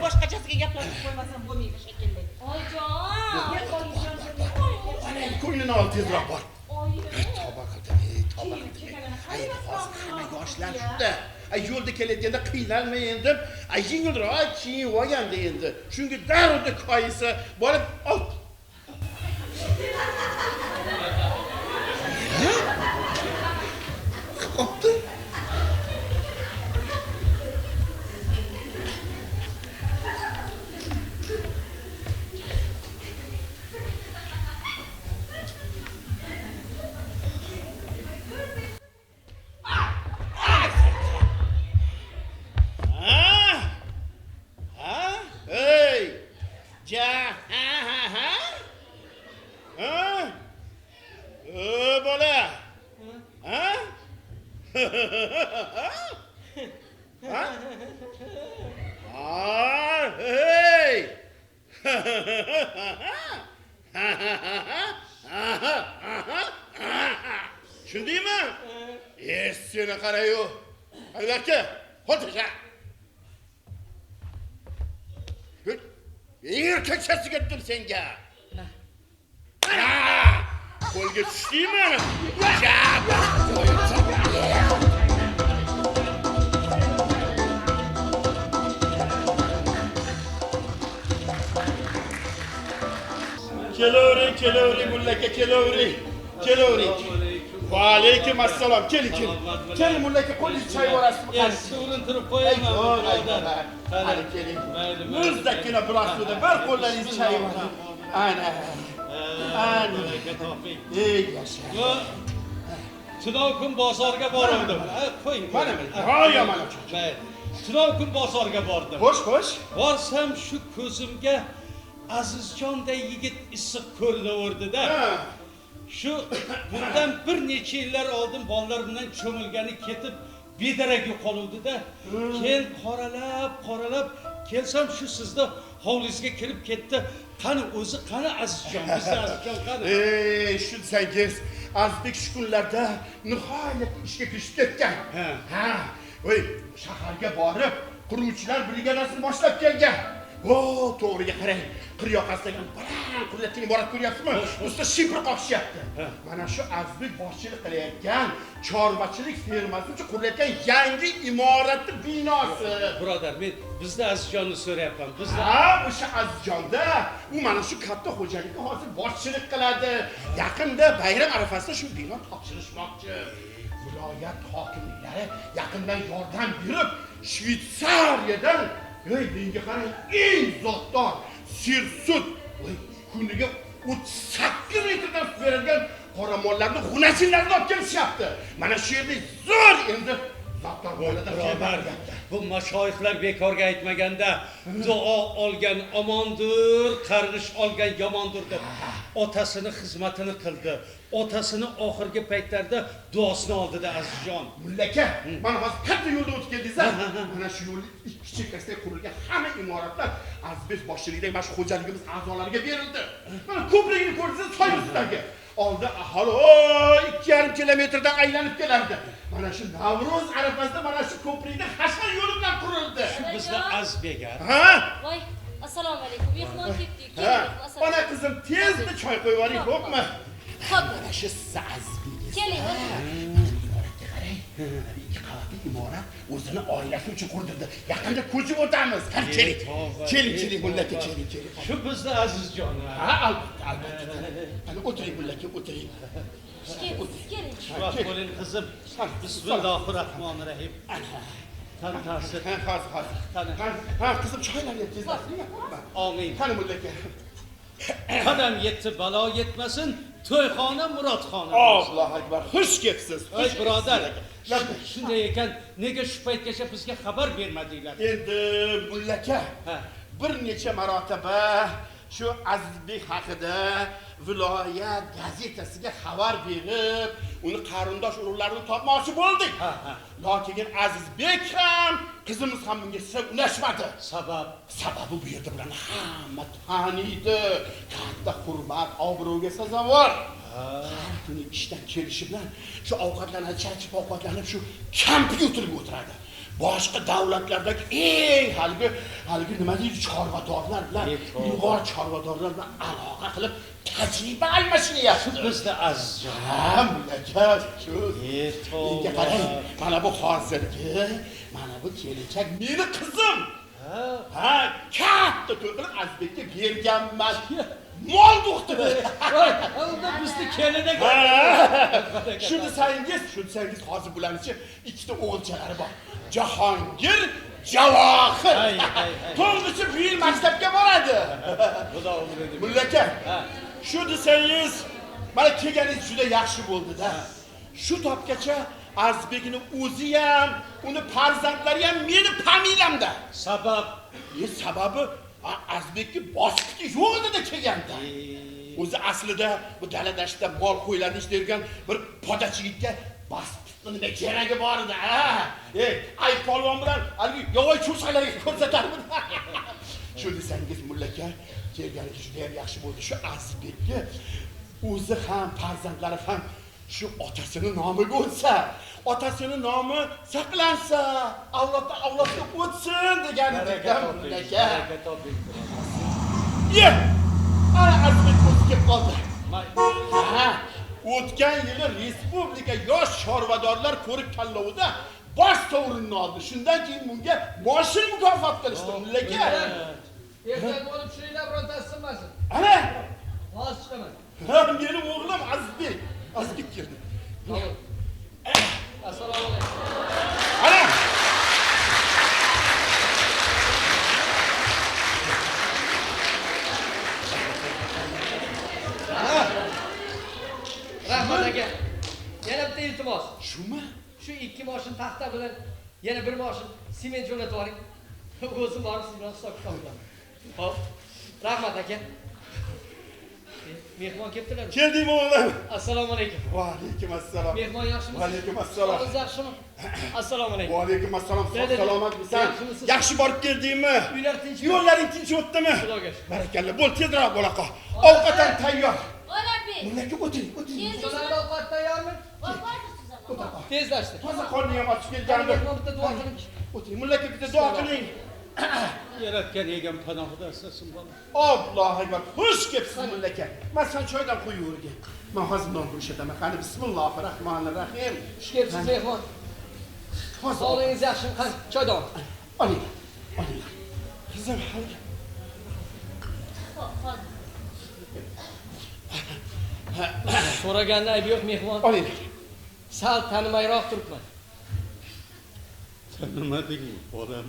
Speaker 1: Boshqachasiga gaplashib qo'ymasam bo'lmaydi shekilli.
Speaker 2: Oyijon.
Speaker 4: Ko'nglini ol tezroq bor.
Speaker 2: Oyi.
Speaker 4: Tavba qildim. Ay, hozir hamma yoshlar shunda. Ay, yo'lda kelayotganda qiynalmayin deb, ay yengilroq kiyib olganda endi. Shunga darrov qoyisi borib ol. Qopti. Bola. Ha? Hey! Shundaymi? Seni qarayu. Albatta, xo'jaja. Erkakchasi ketdim senga. Qo'lga tushdingmi? Kelavering mullaka, kelavering. Va alaykum assalom. Keling. Keling mullaka, qo'lingizni chayib olasiz.
Speaker 7: Urintirib qo'yaman.
Speaker 4: Hadi keling. Muzdagina bir suvda bir qo'llaringizni chayib oling. Ana. Ey yasha.
Speaker 7: Tunov kun bozorga bordim. Qo'ying.
Speaker 4: Mana. Mana.
Speaker 7: Mayli. Tunov kun bozorga bordim.
Speaker 4: Xo'sh.
Speaker 7: Borsam shu ko'zimga Azizjonday yigit issiq ko'rinaverdi-da. Shu bundan bir necha yillar oldin bolalar bilan cho'milgani ketib bedarak yo'qoluvdi-da. Keyin qoralab kelsam shu sizni hovlingizga kirib ketdi. Qani Azizjon, bizda Azizjon qani?
Speaker 4: Shu sangiz Azizbek shu kunlarda nihoyat ishga kirishib ketgan. Voy, shaharga borib, quruvchilar brigadasini boshlab kelgan. O, to'g'riga qarang. Qir yoqasidan baland qullatgan imorat ko'ryapsizmi? Ustida shifr qoqishyapti. Mana shu Azizbek boshchilik qilayotgan chorvachilik fermasi uchun qurilayotgan yangi imoratning binosi.
Speaker 7: Birodar, men bizda Azizjonni so'rayapman. Bizda
Speaker 4: Ha, o'sha Azizjonda u mana shu katta xo'jalikka hozir boshchilik qiladi. Yaqinda bayram arafasida shu bino topshirishmoqchi. Viloyat hokimliklari yaqindan yordam berib, Shvetsariyadan menga qarang, eng zotdor sirsut kuniga 38 litrdan beradigan qoramollarni xunashinlarni olib kelishyapti. Mana shu yerda zo'r endi zotdor bo'ladi.
Speaker 7: bu mashoyixlar bekorga aytmaganda duo olgan omondir, qarg'ish olgan yomondir deb otasini xizmatini qildi. Otasini oxirgi paytlarda duosini oldida Azizjon.
Speaker 4: Mullaka, mana hozir katta yo'lda o'tib keldingiz. Mana shu yo'lning ikki chekkasida qurilgan hamma imoratlar Azizbek boshchiligidagi mana shu xo'jaligimiz a'zolariga berildi. Mana ko'prikni ko'rsangiz, soy ustidagi. Oldi aholi 2,5 kilometrdan aylanib kelardi. Mana shu Navro'z arafasida mana shu ko'prikni hashar yo'li bilan qurildi.
Speaker 7: Bizda Azizbek
Speaker 4: Ha?
Speaker 8: Voy, assalomu alaykum. Mehmon ketdik.
Speaker 4: Ha. Mana qizim, tezda choy qo'yib yuboring, xo'pmi?
Speaker 8: Xo'p.
Speaker 4: Mana shu Azizbek.
Speaker 8: Keling.
Speaker 4: Ikki qavatli imorat o'zini oilasi uchun qurdirdi. Yaqinda ko'chib o'tamiz. Qani keling. Keling, mullaka, keling.
Speaker 7: Shu bizda Azizjon.
Speaker 4: Ha, albatta. Qani o'tiring mullaka, o'tiring.
Speaker 8: Keling.
Speaker 7: Vaqt bo'ling qizim. Bismillahirrohmanirrohim. Tantasir.
Speaker 4: Ha, qizim choylarni tezlasting.
Speaker 7: Amin.
Speaker 4: Qani mullaka.
Speaker 7: Qadam yetsa balo yetmasin, to'yxona murodxona.
Speaker 4: Allohu akbar. Xush kelibsiz.
Speaker 7: Ey birodar, shunday ekan, nega shu paytgacha bizga xabar bermadinglar?
Speaker 4: Endi mullaka,
Speaker 7: Ha.
Speaker 4: bir necha marotaba shu Azizbek haqida viloyat gazetasiga xabar berib, uni qarindosh urug'larini topmoqchi bo'ldik. Lekin Azizbek ham, qizimiz ham bunga sira unashmadi. Sababi bu yerda bilan hamma taniydi. Katta hurmat, obro'ga sazovor. Har kuni ishdan kelishi bilan shu ovqatlarni charchib ovqatlanib shu kompyuterga o'tiradi. Boshqa davlatlardagi eng haligi nima deydi, chorvadorlar bilan, ilg'or chorvadorlar bilan aloqa qilib tajriba almashinyapti.
Speaker 7: Bizda Azizjon.
Speaker 4: Ha, mullaka, shu. Menga qarang, mana bu hozirgi, mana bu kelajak meni qizim. Ha, katta to'y qilib Azizbekka berganman. Mol do'xtiri.
Speaker 7: Unda bizni kelinaga.
Speaker 4: Shu desangiz hozir bularning ikkita o'g'ilchalari bor. Jahongir, Javohir. To'ng'ichi bu yil maktabga boradi.
Speaker 7: Xudo umr bersin.
Speaker 4: Mullaka. Shu desangiz, mana kelganingiz juda yaxshi bo'ldi-da. Shu topgacha Azizbekning o'zi ham, uni farzandlari ham meni familiyamda. Sababi Azizbekka boshqa yo'q edi kelganda. O'zi aslida bu dala-dashtda mol qo'ylarni ishlaydigan bir podachi yigitga bosqitni nima keragi bor edi, ha? Ay polvon bilan haligi yovvoyi cho'chqalarga ko'rsatardi. Shu desangiz mullaka, kelganingiz juda ham yaxshi bo'ldi. Shu Azizbekka o'zi ham, farzandlari ham shu otasining nomiga o'tsa, otasining nomi saqlansa, avloddan avlodga o'tsin degan ekan mullaka. Ana Azizbek o'tib qoldi. Ha, o'tgan yili respublika yosh chorvadorlar ko'rik tanlovida bosh sovrinni oldi. Shundan keyin bunga moshin mukofot qilishdi mullaka.
Speaker 5: Ertaga bo'lib tushinglar, birontasi sinmasin.
Speaker 4: Ana,
Speaker 5: Hozir chiqaman.
Speaker 4: ha, meni o'g'lim Azizbek kirdi.
Speaker 5: Assalomu alaykum.
Speaker 4: Ana!
Speaker 5: Rahmat aka. Yana bitta iltimos.
Speaker 4: Shumi?
Speaker 5: Shu 2 moshin taxta bilan yana 1 moshin sement jo'natib oling. O'zim borib siz bilan hisob kitob qilaman. Xo'p. Rahmat aka. Mehmon kelibdilar.
Speaker 4: Keldim o'g'lim.
Speaker 5: Assalomu alaykum.
Speaker 4: Va alaykum assalom.
Speaker 5: Mehmon yaxshimisiz?
Speaker 4: Va alaykum assalom.
Speaker 5: Siz yaxshimi? Assalomu alaykum.
Speaker 4: Va alaykum assalom.
Speaker 5: Dede,
Speaker 4: Salomatmisan?
Speaker 5: yaxshimisiz?
Speaker 4: Yaxshi borib keldingmi?
Speaker 5: Uylar tinchmi?
Speaker 4: Yo'llaring tinch o'tdimi?
Speaker 5: Xudoga shukr.
Speaker 4: Barakalla. Bo'l, tezroq bo'la qol. Ovqat ham tayyor.
Speaker 8: Oladbek.
Speaker 4: Mullaka o'tiring.
Speaker 5: Sizlar ovqat tayyormi?
Speaker 8: Vaqtisiz ama.
Speaker 5: Tezlashdi.
Speaker 4: Toza qorni ham ochib kelgandir.
Speaker 5: Mehmon bitta duo qiling.
Speaker 4: O'tiring. Mullaka bitta duo qiling.
Speaker 7: Yaratgan egam panohida asrasin bolam.
Speaker 4: Allohu akbar. Xush kelibsiz mullaka. Men sen choydan qo'yavergin. Men hozir non go'shataman. Qani bismillahirrohmanirrohim.
Speaker 5: Xush kelibsiz mehmon.
Speaker 4: Hozir
Speaker 5: Sog'lig'ingiz yaxshimi? Qani, choydan.
Speaker 4: oling. Oling. Qizim, hali
Speaker 5: So'raganda aybi yo'q mehmon.
Speaker 4: oling.
Speaker 5: Sal tanimayroq turibman.
Speaker 7: Tanimadingmi bolam?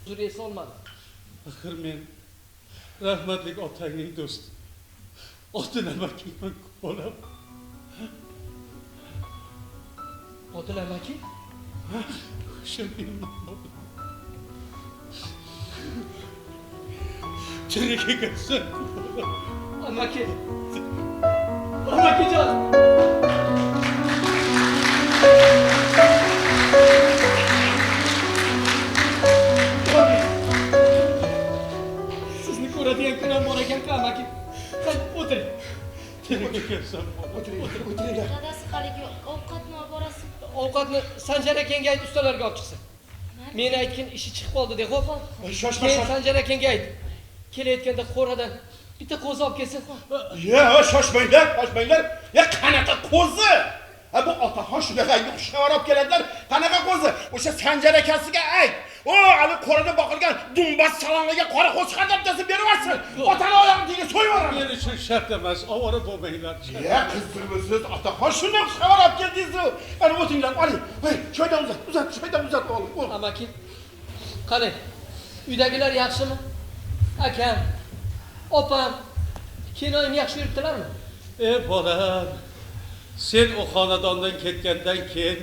Speaker 5: Huzur esa olmadim.
Speaker 7: Axir men rahmatli otangning do'sti. Oti namakiman bolam.
Speaker 5: Odil amaki?
Speaker 7: O'sha menman bolam. Tirik ekansan bolam.
Speaker 5: Amaki. Amakijon. Sizni ko'radigan kunim bor ekan-ku amaki. Qani, o'tiring.
Speaker 7: Tirik ekansan bolam.
Speaker 4: O'tiringlar.
Speaker 8: Dadasi haligi ovqatni olib borasiz.
Speaker 5: Ovqatni Sanjar akangga ayt, ustalarga olib chiqsin. Meni aytgan ishi chiqib qoldi-da, xo'p.
Speaker 4: Shoshma,
Speaker 5: Keyin
Speaker 4: shoshma.
Speaker 5: Sanjar akangga ayt. Kelayotganda qo'radan bitta qo'zi olib kelsin.
Speaker 4: Ya, shoshmanglar, shoshmanglar. Ya qanaqa qo'zi? Ha bu otaxon shunaqa xushxabar olib keladilar. Qanaqa qo'zi? O'sha Sanjar akasiga ayt. O, ali qo'rada boqilgan dumbas salonlarga qora qo'zi qadab desa berversin. Otani oyog'ini tiga so'yveraman.
Speaker 7: Men uchun shart emas, ovora bo'lmanglar.
Speaker 4: Ya qizdirmisiz, otaxon shunday xushxabar olib keldingiz-ku. Ana o'tinglar, oling. Voy, choydan uzat, choydan uzat oling.
Speaker 5: Amaki. Qani, uydagilar yaxshimi? Akam, opam, kinoyim yaxshi yuribdilarmi?
Speaker 7: Bolam, sen o xonadondan ketgandan keyin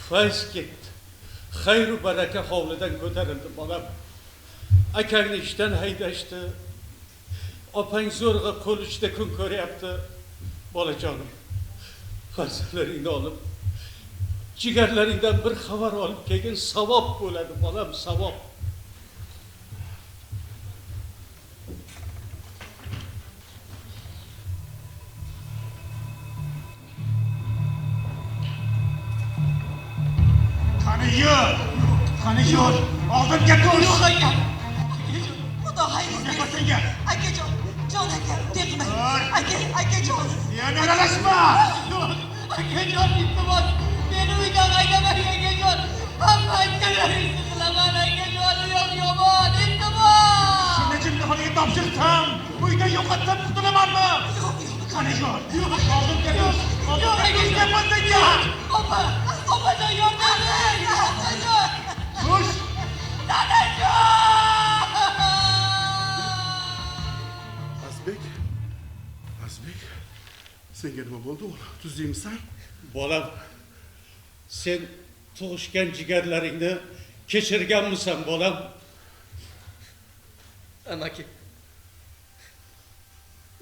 Speaker 7: fayz ketdi. Xayru baraka hovlidan ko'tarildi bolam. Akangni ishdan haydashdi. Opang zo'rg'a qo'l ichida kun ko'ryapti. Bolajonim, farzandlaringni olib, jigarlaringdan bir xabar olib kelgin, savob bo'ladi bolam, savob.
Speaker 4: Qani yur. Oldimga ko'rish.
Speaker 1: Yo'q aka. Xudo xayringizni bersin. Akajon, jon aka, tegma. Akajon.
Speaker 4: Yana aralashma.
Speaker 1: Akajon, iltimos, meni uydan haydamang akajon. Hamma aytganlaringizni qilaman akajon. Yo'q yomon, iltimos.
Speaker 4: Shunda jimni xonga topshirsam, uydan yo'qotsam qutulamanmi?
Speaker 1: Yo'q,
Speaker 4: Qani yur. Yo'q, oldimga ko'rish.
Speaker 1: yo'q akajon. Opajon yordam bering. Akajon.
Speaker 4: Xush. Azbek, senga nima bo'ldi o'g'lim? Tuzdingmisan?
Speaker 7: Bolam, sen tug'ishgan jigarlaringni kechirganmisan bolam?
Speaker 5: Amaki.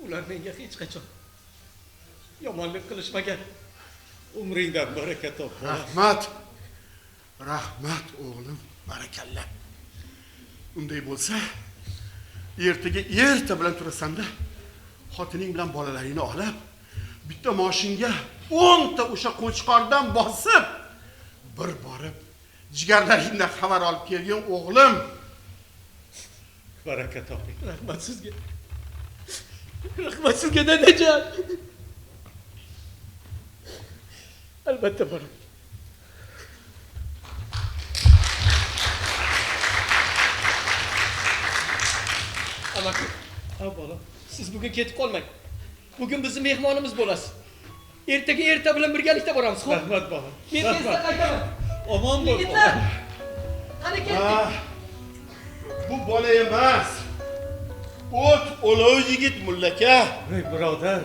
Speaker 5: Ular menga hech qachon yomonlik qilishmagan.
Speaker 7: Umringdan baraka top bolam.
Speaker 4: Rahmat o'g'lim, barakalla. Unday bo'lsa, erta bilan turasan-da, xotining bilan bolalaringni olib, bitta mashinga 10 ta o'sha qo'chqordan bosib, bir borib, jigarlaringdan xabar olib kelgin o'g'lim.
Speaker 7: Baraka toping.
Speaker 5: Rahmat sizga. Rahmat sizga dadajon. Albatta boraman. Amaki,
Speaker 7: Ha bolam.
Speaker 5: siz bugun ketib qolmang. Bugun bizning mehmonimiz bo'lasiz. Ertaga erta bilan birgalikda boramiz, xo'p?
Speaker 7: Rahmat bolam.
Speaker 5: Men tezda qaytaman.
Speaker 7: Omon bo'l.
Speaker 5: Yigitlar, qani ketdik.
Speaker 4: Bu bola emas. O't olov yigit mullaka.
Speaker 7: Ey birodar,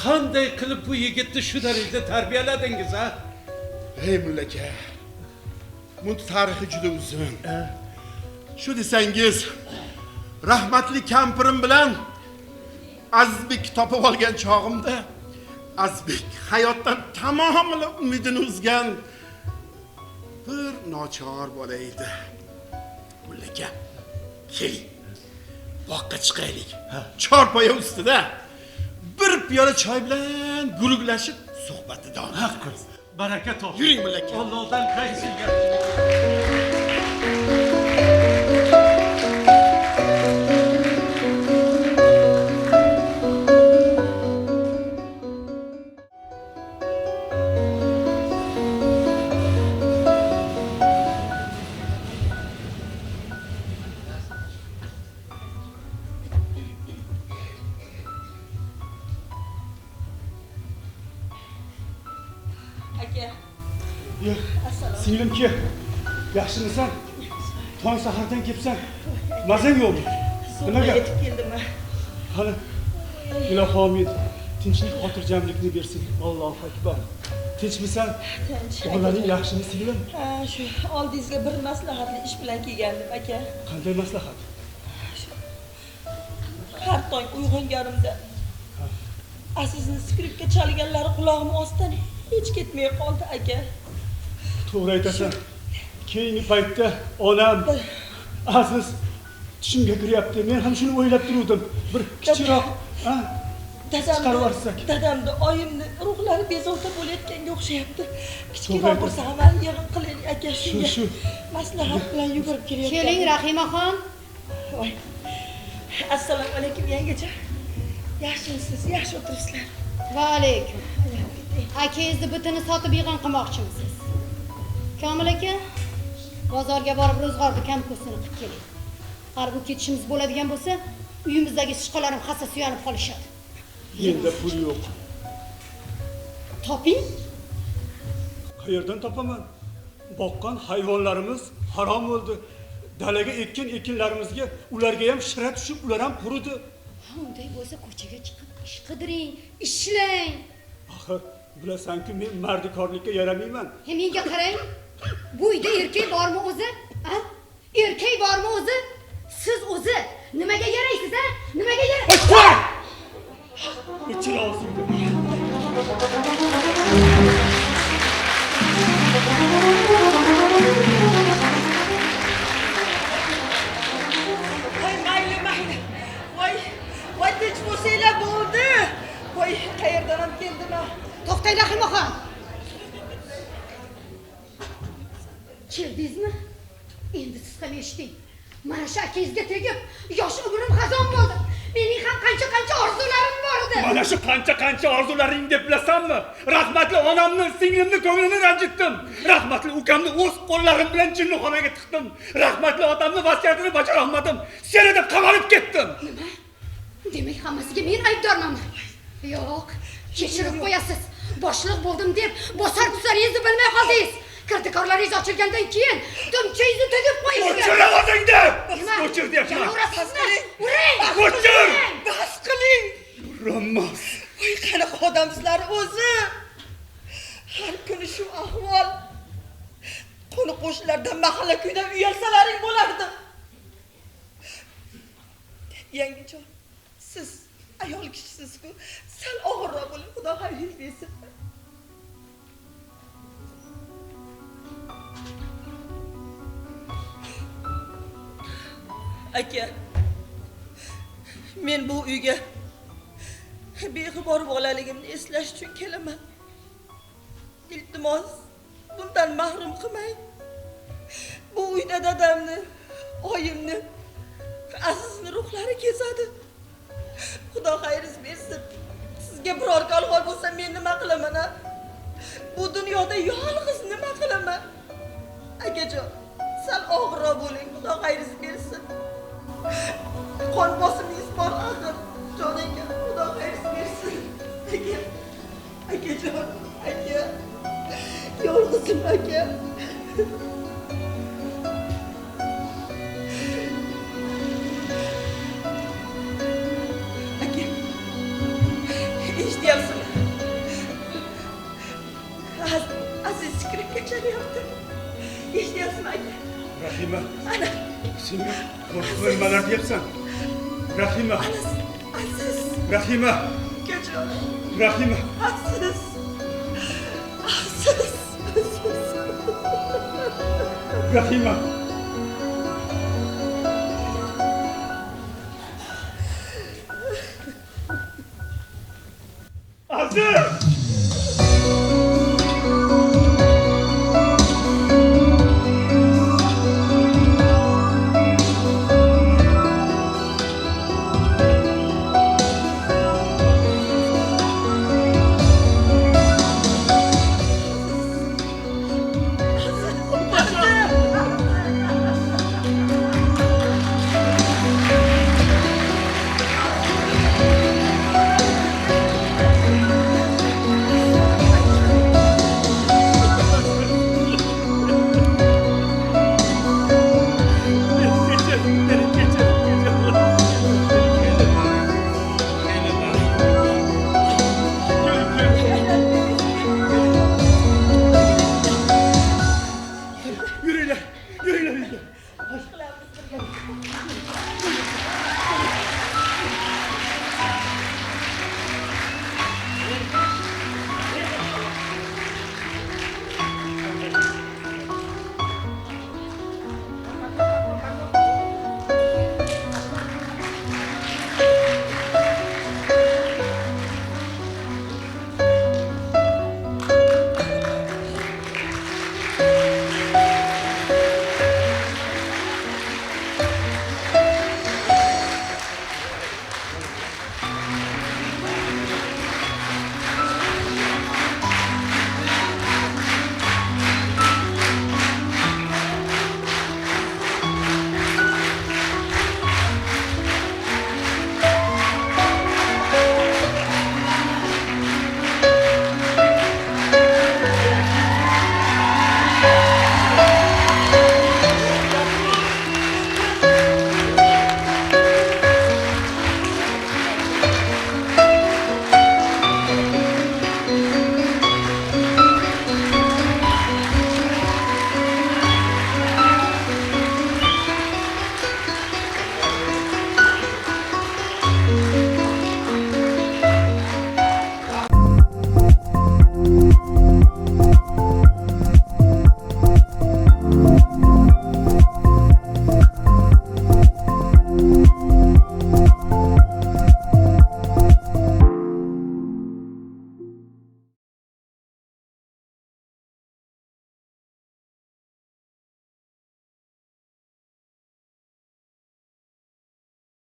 Speaker 7: qanday qilib bu yigitni shu darajada tarbiyaladingiz, ha?
Speaker 4: Ey mullaka. Bunun tarixi juda uzun. Shu desangiz, rahmatli kampirim bilan Azbek topib olgan chog'imda Azbek hayotdan tamomila umidini uzgan bir nochor bola edi. Mullaka, keling. Boqqa chiqaylik. Chorpoya ustida bir piyola choy bilan guluglashib suhbatni davom ettiramiz.
Speaker 7: Baraka top.
Speaker 4: Yuring mullaka.
Speaker 7: Allohdan qaytsinga.
Speaker 3: Yo, singlimki, yaxshimisan? Tong sahardan kelibsan. Mazang yo'qmi? Nimaga?
Speaker 1: Yetib keldim.
Speaker 3: Qani, ilohim tinchlik, xotirjamlikni bersin. Allohu akbar. Tinchmisan?
Speaker 1: Tinch.
Speaker 3: Bolalaring yaxshimi, singlim?
Speaker 1: Ha, shu oldingizga bir maslahatli ish bilan kelgandim, aka.
Speaker 3: Qanday maslahat?
Speaker 1: Har tong uyg'onganimda Azizning skripka chalganlari qulog'im ostidan hech ketmay qoldi, aka.
Speaker 3: To'g'ri aytasan. Keyingi paytda onam Aziz tushimga kiryapti. Men ham shuni o'ylab turdim. Bir kichikroq,
Speaker 1: dadamni, oyimni ruhlari bezovta bo'layotganga o'xshayapti. Kichikroq bir samal yig'in qilaylik, aka. Shunga maslahat bilan yugurib kelyapman.
Speaker 2: Keling, Rahimaxon.
Speaker 1: Voy. Assalomu alaykum, yangacha. Yaxshimisiz? Yaxshi o'tiribsizlar.
Speaker 2: Va alaykum. Akangizni bitini sotib yig'in qilmoqchimisiz? Komil aka, bozorga borib ro'zg'orni kam ko'sini qilib keling. Qarib ketishimiz bo'ladigan bo'lsa, uyimizdagi sichqonlarim hassa suyanib qolishadi.
Speaker 3: Menda pul yo'q.
Speaker 2: Toping.
Speaker 3: Qayerdan topaman? Boqqan hayvonlarimiz harom bo'ldi. Dalaga ekkan ekinlarimizga ularga ham shira tushib, ular ham quridi.
Speaker 2: Unday bo'lsa ko'chaga chiqib ish qidiring, ishlang.
Speaker 3: Axir, bilasan-ku men mardikorlikka yaramayman.
Speaker 2: Menga qarang. Bu uyda erkak bormi o'zi? Ha? Erkak bormi o'zi? Siz o'zi nimaga yaraysiz, ha? Nimaga yaraysiz?
Speaker 3: O'chir og'zingni.
Speaker 1: Mayli. Voy, tinch bo'lsanglar bo'ldi. Voy, qayerdan ham keldim ha?
Speaker 2: To'xtang, Rahimaxon. Keldingizmi? Endi siz ham eshiting. Mana shu akangizga tegib, yosh umrim xazon bo'ldi. Mening ham qancha orzularim bor edi.
Speaker 3: Mana shu qancha orzularing deb bilasanmi? Rahmatli onamni, singlimni ko'nglini ranjitdim. Rahmatli ukamni o'z qo'llarim bilan jinnixonaga tiqdim. Rahmatli otamni vasiyatini bajara olmadim. Seni deb qamalib ketdim.
Speaker 2: Nima? Demak, hammasiga men aybdorman. Yo'q, kechirib qo'yasiz. Boshliq bo'ldim deb bosar tusaringizni bilmay qoldingiz. Kirdikorlaringiz ochilgandan keyin dumchangizni tugib qo'yasiz.
Speaker 3: O'chir o'zingni. O'chir deyapman.
Speaker 2: Urasizmi? Uring!
Speaker 3: O'chir!
Speaker 1: Bas qiling.
Speaker 3: Rammas.
Speaker 1: Voy, qanaqa odamsizlar o'zi? Har kuni shu ahvol. Qo'ni qo'shnilardan mahalla kuydan uyalsalaring bo'lardi. Yangijon, siz ayol kishisiz-ku, sal og'irroq bo'ling, Xudo xayringiz bersin. Aka, men bu uyga beg'ubor bolaligimni eslash uchun kelaman. Iltimos, bundan mahrum qilmang. Bu uyda dadamni, oyimni, Azizning ruhlari kezadi. Xudo xayringiz bersin. Sizga biror kalxol bo'lsa men nima qilaman, ha? Bu dunyoda yolg'iz nima qilaman? Akajon, sal og'irroq bo'ling, Xudo xayringiz bersin. Qon bosimingiz bor axir. Joning, Xudo xayringiz bersin. Akajon, aka. Yolg'izim aka. Eshityapsizmi? Aziz skripka chalyapti. Eshityapsizmi aka?
Speaker 3: Rahima.
Speaker 1: Ana.
Speaker 3: Sen nimalar deyapsan? Rahima.
Speaker 1: Aziz.
Speaker 3: Rahima.
Speaker 1: Akajon.
Speaker 3: Rahima.
Speaker 1: Aziz.
Speaker 3: Rahima.